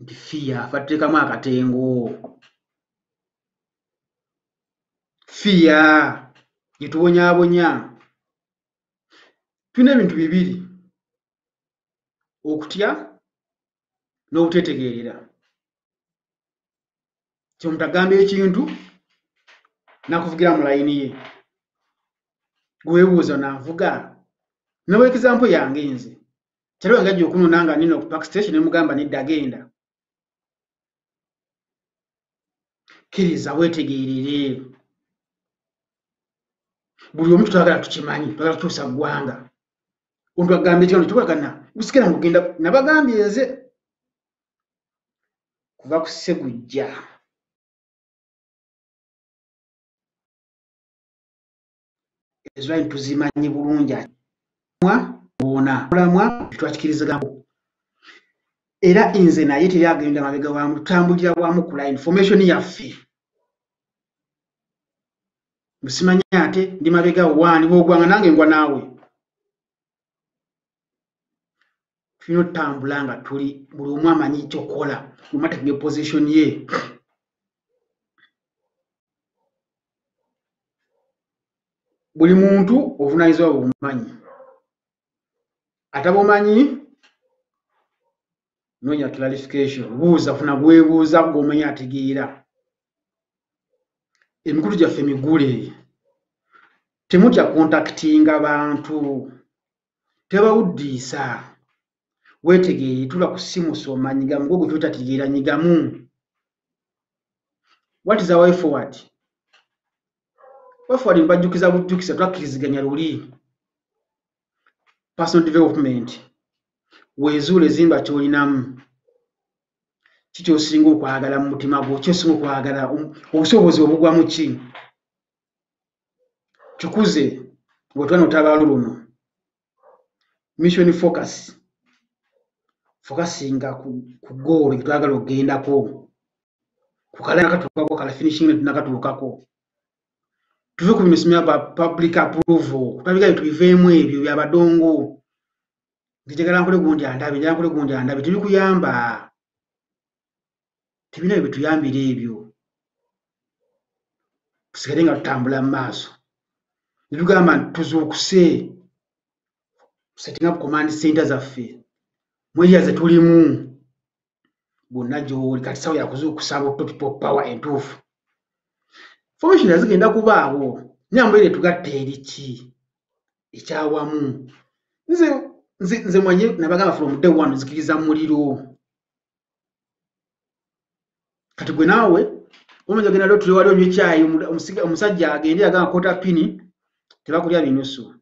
nti fiya afa tuteekamu akatengo fiya gitubonyaabonya tulina ebintu bibiri okutya n'obutetegeerera kyomuntu agamba ekintu nakuvugira mu layini ye gwebuuza nanvuga nawe example yange nze kyaliwe ngajja okunona nga nina ku park station nemugamba nedda genda kkiriza weetegeerere buli omuntu twagala tukimanyi twagala tutuusa ggwanga omuntu agamba ekikono tukolagana gusikira ngugenda nabagambye nze kuva ku Ssegujja Israel tuzimanyi bulungi olamwa twakikirizagamo era nze naye teri agenda mabega wamu tutambulira wamu kula information yaffe musimanyi ate ndi mabega wani bwogwanga nange ngwa naawe tulina otambula nga tuli buli omu amanyi kyokola lumategeye position ye buli muntu ovunaanyizibwa bumumanyi atabumanyi noonya clarification buuza funa bwebuuza gwomanyi ategeera emikulu gyaffe migule temutya contactinga bantu tebawuddiisa weetegeere tula ku ssimu soma nyigamu gwe gwekyotatigeera nyigamu what is our way forward mbajjukiza bujjukiza twakkiriziganya luli personal development weezuule zimba kyolinamu kikyosinga okwagala mu mutima gwo kyosinga okwagala obusobozi obugwamu ki kikuze ng'otwana otabaalo luno mission focusinga ku goal gyetwagala okugendako ku kala nakatuukako kala finishing nakatuukako tuve ku bino simya public approval twabigayo tubiveemu ebyo byabadongo njagala nkole gundi andabe njagala nkole gundi andabe tebikuyamba tebina bye bituyambira ebyo tusigale nga tutambula mu maaso nebigamba nti tuzuukuse setting up command center zaffe mweya ze tulimu bonna gy'oli kati sawa yakuzuukusa people power entuufu formation yazigenda kubaawo nyambaire tugatte eri ki ekyawamu nze mwenye nabagamba from day one zikiriza muliro kati gwe naawe omanya genda tuli wali onywe kyayi omusajja agende agamba kota pini tebakulya binusu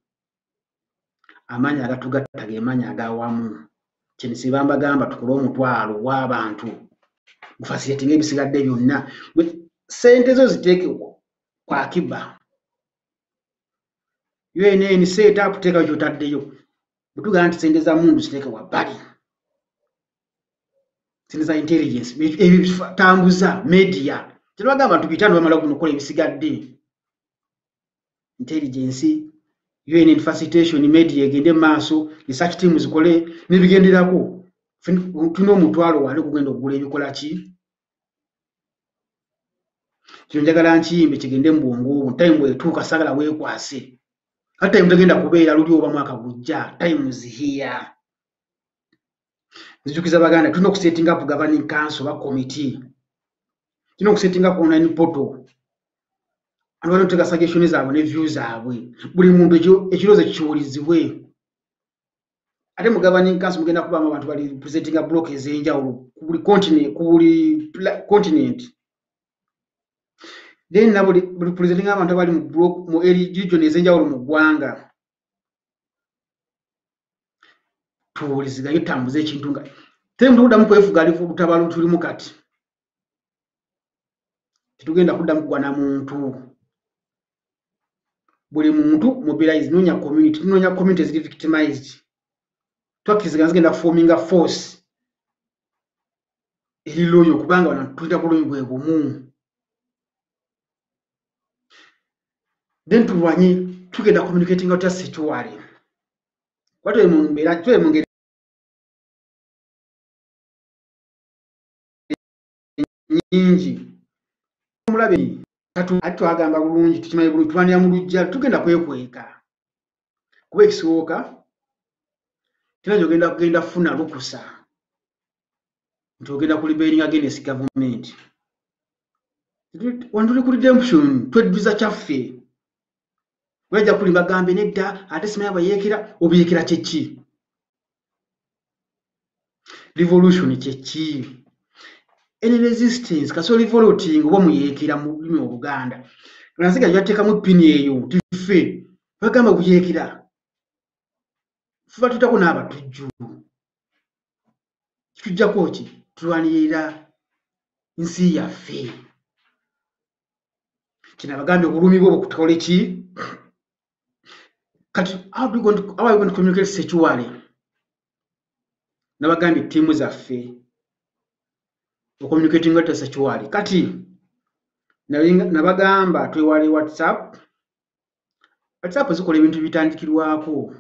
amanya agatugatta ge manya agawamu kyenisi bambagamba tukole omutwalo w'abantu gufasiratinga ebisigadde byonna sente zo ziteeke kwa akiba UNN set up teeka kyotaddeyo butugamba nti sente za mundu ziteeke wabbali sente za intelligence ebitambuza media kyebagamba abantu bitano bamala kunokola ebisigadde intelligence UN facilitation media egende maaso research team zikole nebigenderako tulina omutwalo wali kugenda okugula ebikola ki kino njagala nkiyimbe kigende mu bwongo time bwetuuka sagala weekwase ate time tegenda kubeera luli oba mwaka gujja time is here nzijukiza baganda tulina okusetting up governing council ba committee tulina okusetting up online portal abantu batega suggestion zaabwe ne views zaabwe buli muntu ekirozo kiwulizibwe ate mu governing council mugenda kubamu abantu bali presenting block ez'enjawulo ku buli continent then nabuli presenting abantu abali mu block mu region ez'enjawulo mu ggwanga tuwuliziganye tutambuze ekintu nga temuntu kuddamu kwefuga alifu lutabaalo tulimu kati tetugenda kuddamu kugwa na muntu buli muntu mobilize nonya community ziri victimized twakiziganza genda forming a force eri loyo kubanga bana tulita bulumi bwe bumu then tulwanye tugenda communicating out sexually watu emumbera twe mungeri nyingi mulabe atu agamba bulungi tukimanyi bulungi twanira mu lujja tugenda kwekweka kuba ekisooka kina kugenda kufuna lukusa nti ogenda kulibering against government wantuli ku redemption twedduza kyaffe wajja kuli bagambe nedda ate simanyi abayeekera obuyeekera kyeki revolution kyeki any resistance kaso revolting oba muyeekera mu lulimi Oluganda nansiga yateekamu pini eyo tife bagamba kuyeekera fuba tutako n'abatujju kitujjako ki tulwanirira nsi yaffe kina bagambye obulumi bwo bukutukole ki kati how are we going to communicate sexually nabagambye tiimu zaffe communicating with sexually kati nabagamba twewale WhatsApp zikola ebintu bitandikirwako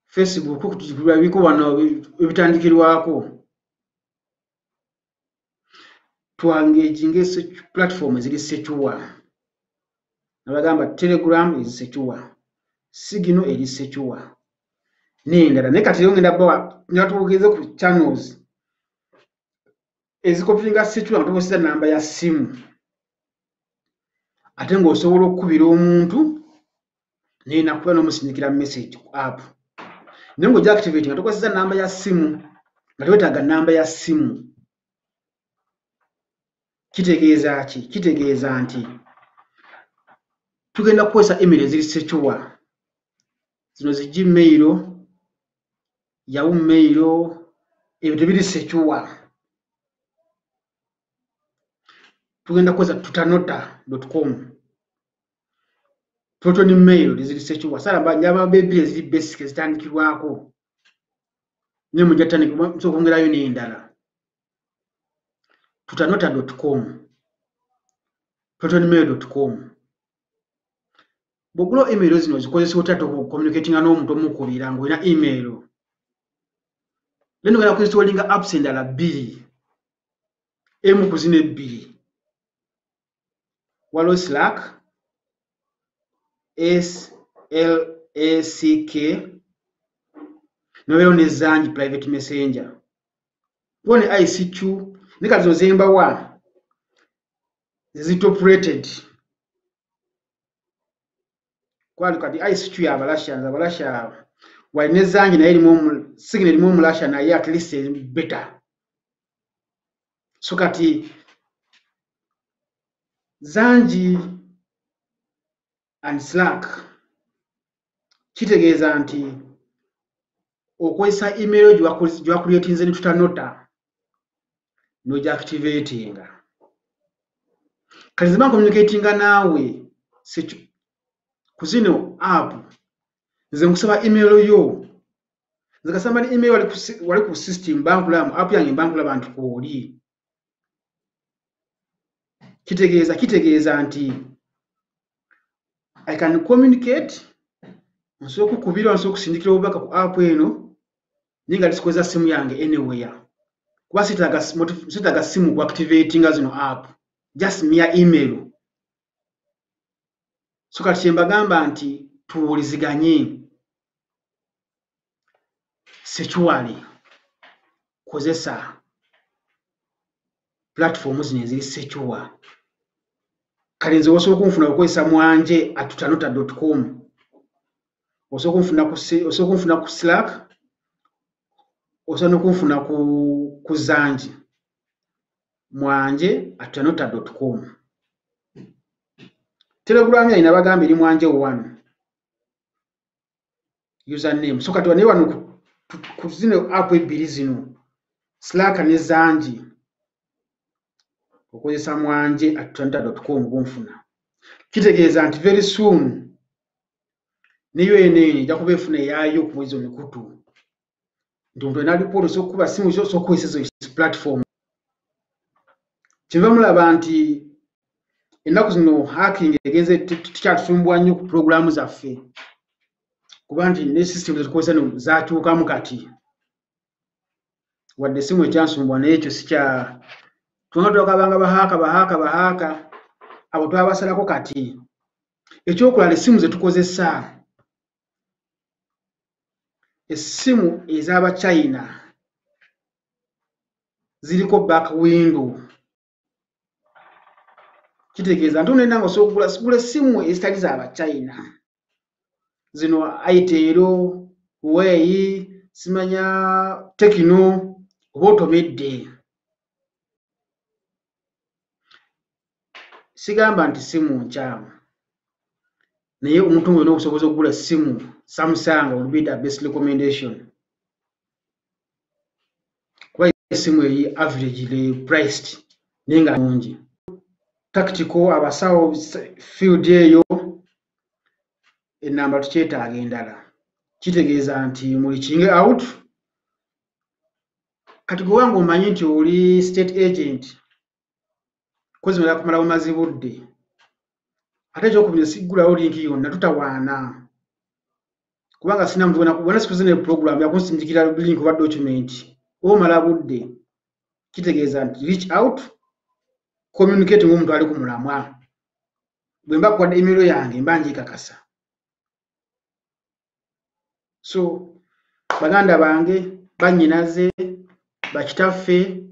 Facebook kutujibwa biko wano ebitandikirwako tuangage platform ziri sexual nabagamba Telegram is sexual Signal eri sexual nendala ne kati ngenda bawa nyatugeze ku channels ezikopiringa sexual ngotobosita namba ya simu ate ng'osobola okukubira omuntu nena kuba n'omusinyikira message ku app naye ng'ojja activate nga tokozesa namba ya simu nga twetaaga namba ya simu kitegeeza ki kitegeeza nti tugenda kukozesa email eziri sexual zino zi Gmail Yahoo Mail ebyo tebiri sexual tugenda kukozesa tutanota.com Proton mail ziri sexual sala njaba baby eziri basic ezitandikirwako ne mujatandika so kongerayo n'endala tutanota.com protonmail.com Bogulo email zino zikozesa otatu communicating n'omuntu omukubira ng'olina email leno gana kuzistolinga apps endala 2 emu kuzine 2 walo Slack LACK nobeera ne Zangi private messenger wone ICQ ne kati zozembawa zitoperated kwali kati ICQ abalasha wali ne Zangi naye signal erimu omulasha naye at least better so kati Zangi and Slack kitegeeza nti okozesa email gyewakuleetinze ne tutanota noja activatinga kati zima communicatinga naawe ku zino app nze nkusaba email yo nze kasamba ni email wali ku system bankulamu app yange bankulaba nti kwoli kitegeeza nti I can communicate nsobola okukubira nsobola okusindikira obubaka ku app eno naye nga lisikoza simu yange anywhere kuba sitaaga simu ku activatinga zino app just mere email so kati kyembagamba nti tuwuliziganye Sechuwali kozesa platform zino eziri Sechuwa kale nze osobola okunfuna okozesa mwanje @tutanota.com osobola okunfuna ku Slack osobola okunfuna ku Zangi mwanje @tutanota.com Telegram yalina bagamba eri mwanje 1 username so kati naye wano ku zino app ebbiri zino Slack ne Zangi okozesa mwanje @tutanota.com gonfuna kitegeeza nti very soon niyo enene ejja kuba efuna yaayo ku mwezo mikutu nti omuntu alina alipoota osobola okukuba simu osobola okukozesa ezo platform kyenva mulaba nti ennaku zino hacking egenze tukyatusumbwa nnyo ku programu zaffe kuba nti ne system zetukozesa zakyukamu kati wadde simu ekyansumbwa naye ekyo sikya twanga twakabanga bahaka abo twabasalako kati ekyokulala essimu zetukozesa essimu ez'Abachina ziriko back window kitegeeza nti nenda nga osobola okugula essimu ezitali z'Abachina zino Itel, Huawei, simanya Tecno oba otomedde sigamba nti simu nkyamu naye omuntu ng'olina obusobozi okugula essimu Samsung will be the best recommendation kuba essimu eri averagely priced naye nga nungi tactical abasawo field eyo enamba tukyetaaga endala kitegeeza nti muli king out kati gwe wange omanyi nti oli state agent kozimala kumala bumazi budde ate ekyokubiri siggulawo linki yonna tutawaana kubanga sina muntu wena sikuze ne program yakunsindikira link oba document omala budde kitegeeza nti reach out communicate ng'omuntu ali ku mulamwa bwe mba kuwadde email yange mba njikakasa so baganda bange bannyinaze bakitaffe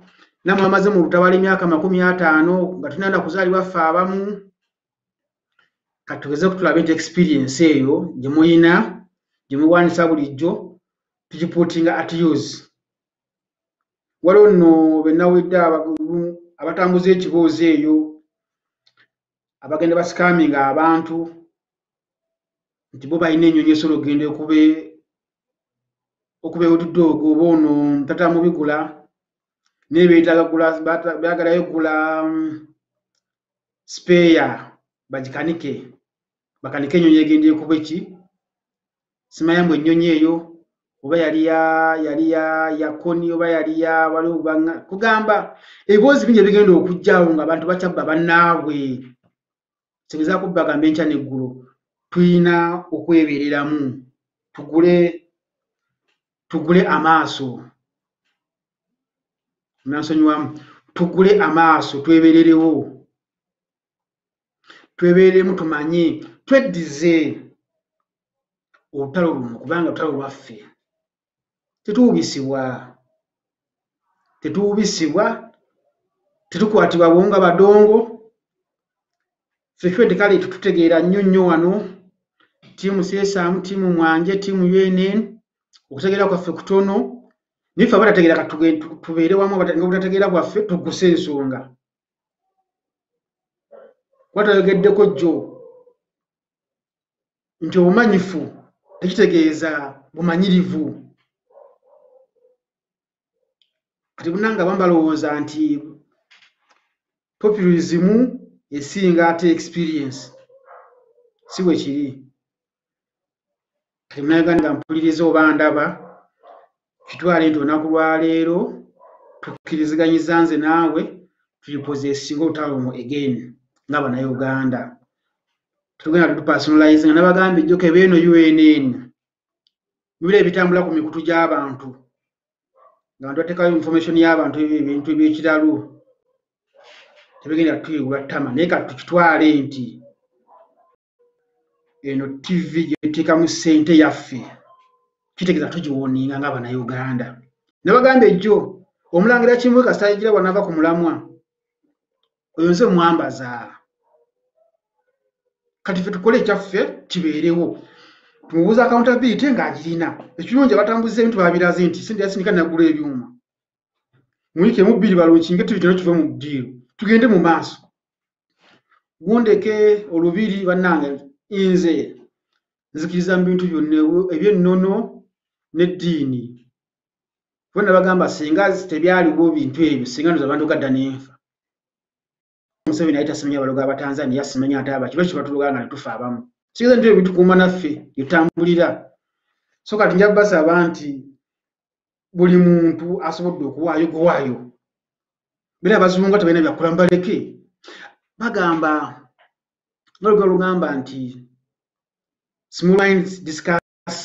namwe amaze mu lutawala emyaka 50 nga tunanda kuzaalibwa ffe abamu kati tugeze kutulaba nti experience eyo gye muyina gye muwanisa bulijjo tugipuutinga at use waliwo nno bennawedde abatambuza ekiboozi eyo abagenda basikaminga abantu nti bo balina ennyonyi esobola okugenda okube odudoogo oba ono tata mubigula naye beeyagalayo okugula spare bagikanike bakanike ennyonyi egenda ekuba eki simanya mbu ennyonyi eyo oba yali ya koni oba yali ya waliwo kugamba ebiboozi bingi ebigenda okujjawo nga abantu bakyabba bannaabwe kigezaako bagamba enkya n'eggulu tulina okwebeereramu tugule amaaso nansonyiwamu tugule amaaso twebeererewo twebeereremu tumanye tweddize olutalo luno kubanga olutalo lwaffe tetuubisibwa tetukwatibwa bwonga badongo ffe kale tutegeera nnyo wano ttiimu CSAM ttiimu Mwanje ttiimu UNN okutegeera kwaffe kutono nife abatategeera tubeere wamu nga obutategeera kwaffe tugguse ensonga kwatayogeddeko jjo nti obumanyifu tekitegeeza bumanyirivu kati bunanga balowooza nti populism esinga ate experience si bwe kiri kati munayuganda nga mpuliriza oba ndaba kitwale nti olunaku lwa leero tukkiriziganyiza nze naawe tulipozesinga olutalo luno again ng'Abannayuganda tugenda tupersonalize nga nabagambye ejjoke beeno UNN bibira ebitambula ku mikutu gy'abantu nga bantu bateekayo information y'abantu ebintu eby'ekiralu tebigenda tuyiibula ttama naye kati tukitwale nti eno TV gyetuteekamu ssente yaffe kitegeeza tugiwoninga ng'Abannayuganda nabagambye ejjo omulangira Kimbwe Kasita yagira bw'anaava ku mulamwa oyo nze mwambaza kati ffe tukole ekyaffe kibeerewo tumubuuza accountability ng'agirina ekirungi abatambuza ebintu babiraze nti sente yasindika nagula ebyuma muyike mu bbiri balunkinge TV kino kive mu ddiiro tugende mu maaso gundeke olubiri bannange nze nzikiriza mu bintu byonna eby'ennono n'eddiini bonna bagamba singa tebyaliwo bintu ebyo singa ndoza abantu gadda n'enfa Museveni ayita simenya abalogo Abatanzania simenya ate abaki baki batuloga nga tufa abamu sikiza nti ebitukuuma naffe yetambulira so kati nja basaba nti buli muntu asobodde okuwaayo gwaayo bera abazungu tebalina byakola mbaleke bagamba nolugero lugamba nti small minds discuss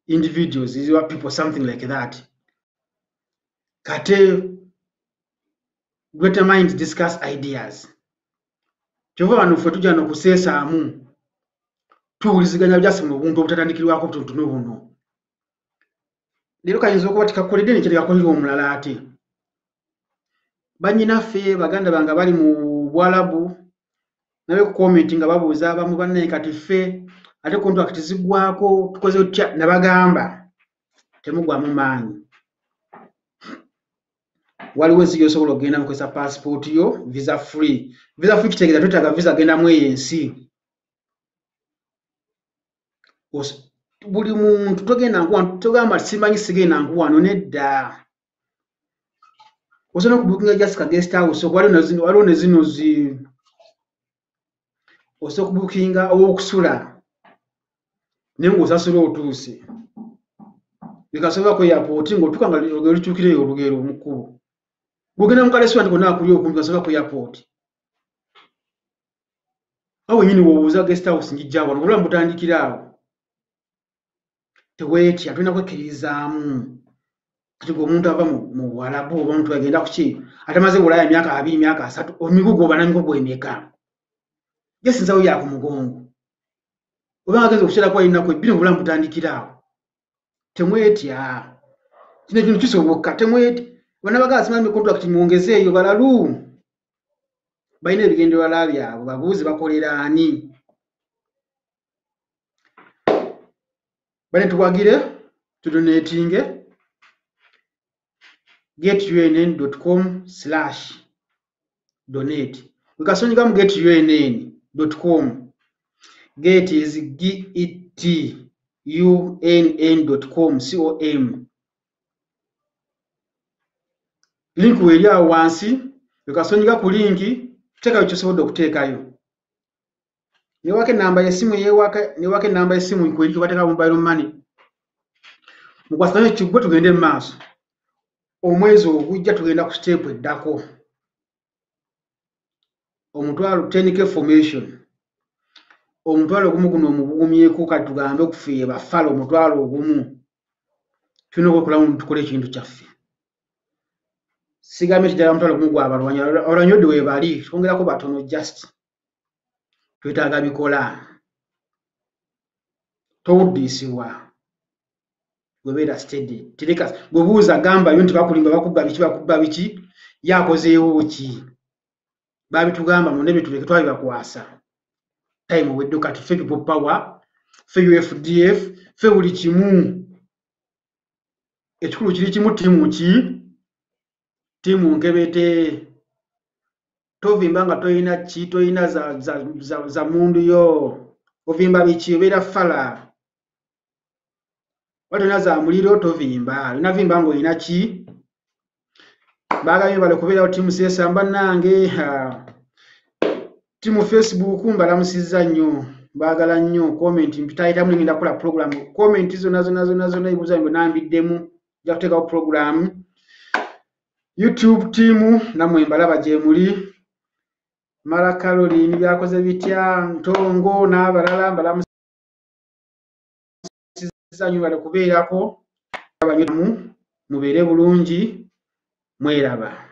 individuals is your people something like that kate greater minds discuss ideas kyova bano ffe tujja n'okuseesaamu tuwuliziganya byaffe mu buntu obutatandikirwako butonotono buno leero kayinza okuba tikakoledde nekyetekakolera omulala ate bannyinaffe baganda bange bali mu Bwarabu nabe ku komenti nga babuuza abamu bannaye kati ffe ate kontrakiti ziggwako tukoze tutya nabagamba temugwamu maanyi waliwo ensi gy'osobola okugenda mukozesa passport yo visa free kitegeeza twetaaga visa gendamu eyo ensi buli muntu togenda nkuwano togamba simanyi sigenda nkuwano nedda osobola okubukinga Jessica guest house waliwo ne zino osobola okubukinga ow'okusula naye ng'osasula otuuse bikasobola ku airport ng'otuuka nga olugero lukyukireyo olugero mu kkubo bw'ogenda mu kalesituranti konna akuli okumpi kasobola ku airport awo nyini w'obuuza guest house njijja wano obulamu butandikira awo teweetya tulina kwekkiririzaamu kati ng'omuntu ava mu Bwarabu oba omuntu agenda kuki ate amaze Bulaaya emyaka 2 emyaka 3 omigugu oba namigugu emeka yesinzawo ya ku mugongo oba ageze okukyera kwa linako ebbiri obulamu butandikira awo temwetya kino kintu kisoboka temwetya bana bagala simanyi contract mwongezeeyo balalu balina ebigendererwa byabwe babuuze bakolera ani bane tuwagire tudonatinge getunn.com/donate ukasonyiga mu getunn.com get is getunn.com link weri awo wansi ukasonyiga ku linki teekayo kyosobodde okuteekayo newaka enamba y'essimu newaka enamba y'essimu nkweri kubateeka mobile money mukwasanayo kiggwe tugende mu maaso omwezi ogujja tugenda ku step eddako omutwalo 10K formation omutwalo ogumu guno omubugumyeko kati tugambe okufiye bafala omutwalo ogumu tulina okwekolamu tukole ekintu kyaffe sigambe kijala omutwalo ogumu gwabalwanyi olwanyodde webali twongerako batono just twetaaga bikola towuddisibwa bwebeera steady tereka bwebuuza gambayo nti bakulimba bakubba biki yakozeewo ki babitugamba mu ndebe tuleke twabibakwasa time wedde kati ffe people power ffe UFDF ffe buli kimu ekikulu kiri kimu tiimu nkebete tovimba nga toyina za mundu yo ovimba biki obeera fala watona za muliro tovimba olina vimba nga olina ki bagambye bale kubeerawo tiimu sesamba nange tiimu Facebook mbalamusizza nnyo baagala nnyo comment mpitayitamu ngenda kukola program comment zonna ibuuza mbe nambiddemu nja kuteekawo program YouTube tiimu nammwe mbalaba gye muli Mara Caroline byakoze bitya Ntongo n'abalala mbalamusizza nnyo bale kubeerako abanyu mubeere bulungi mweraba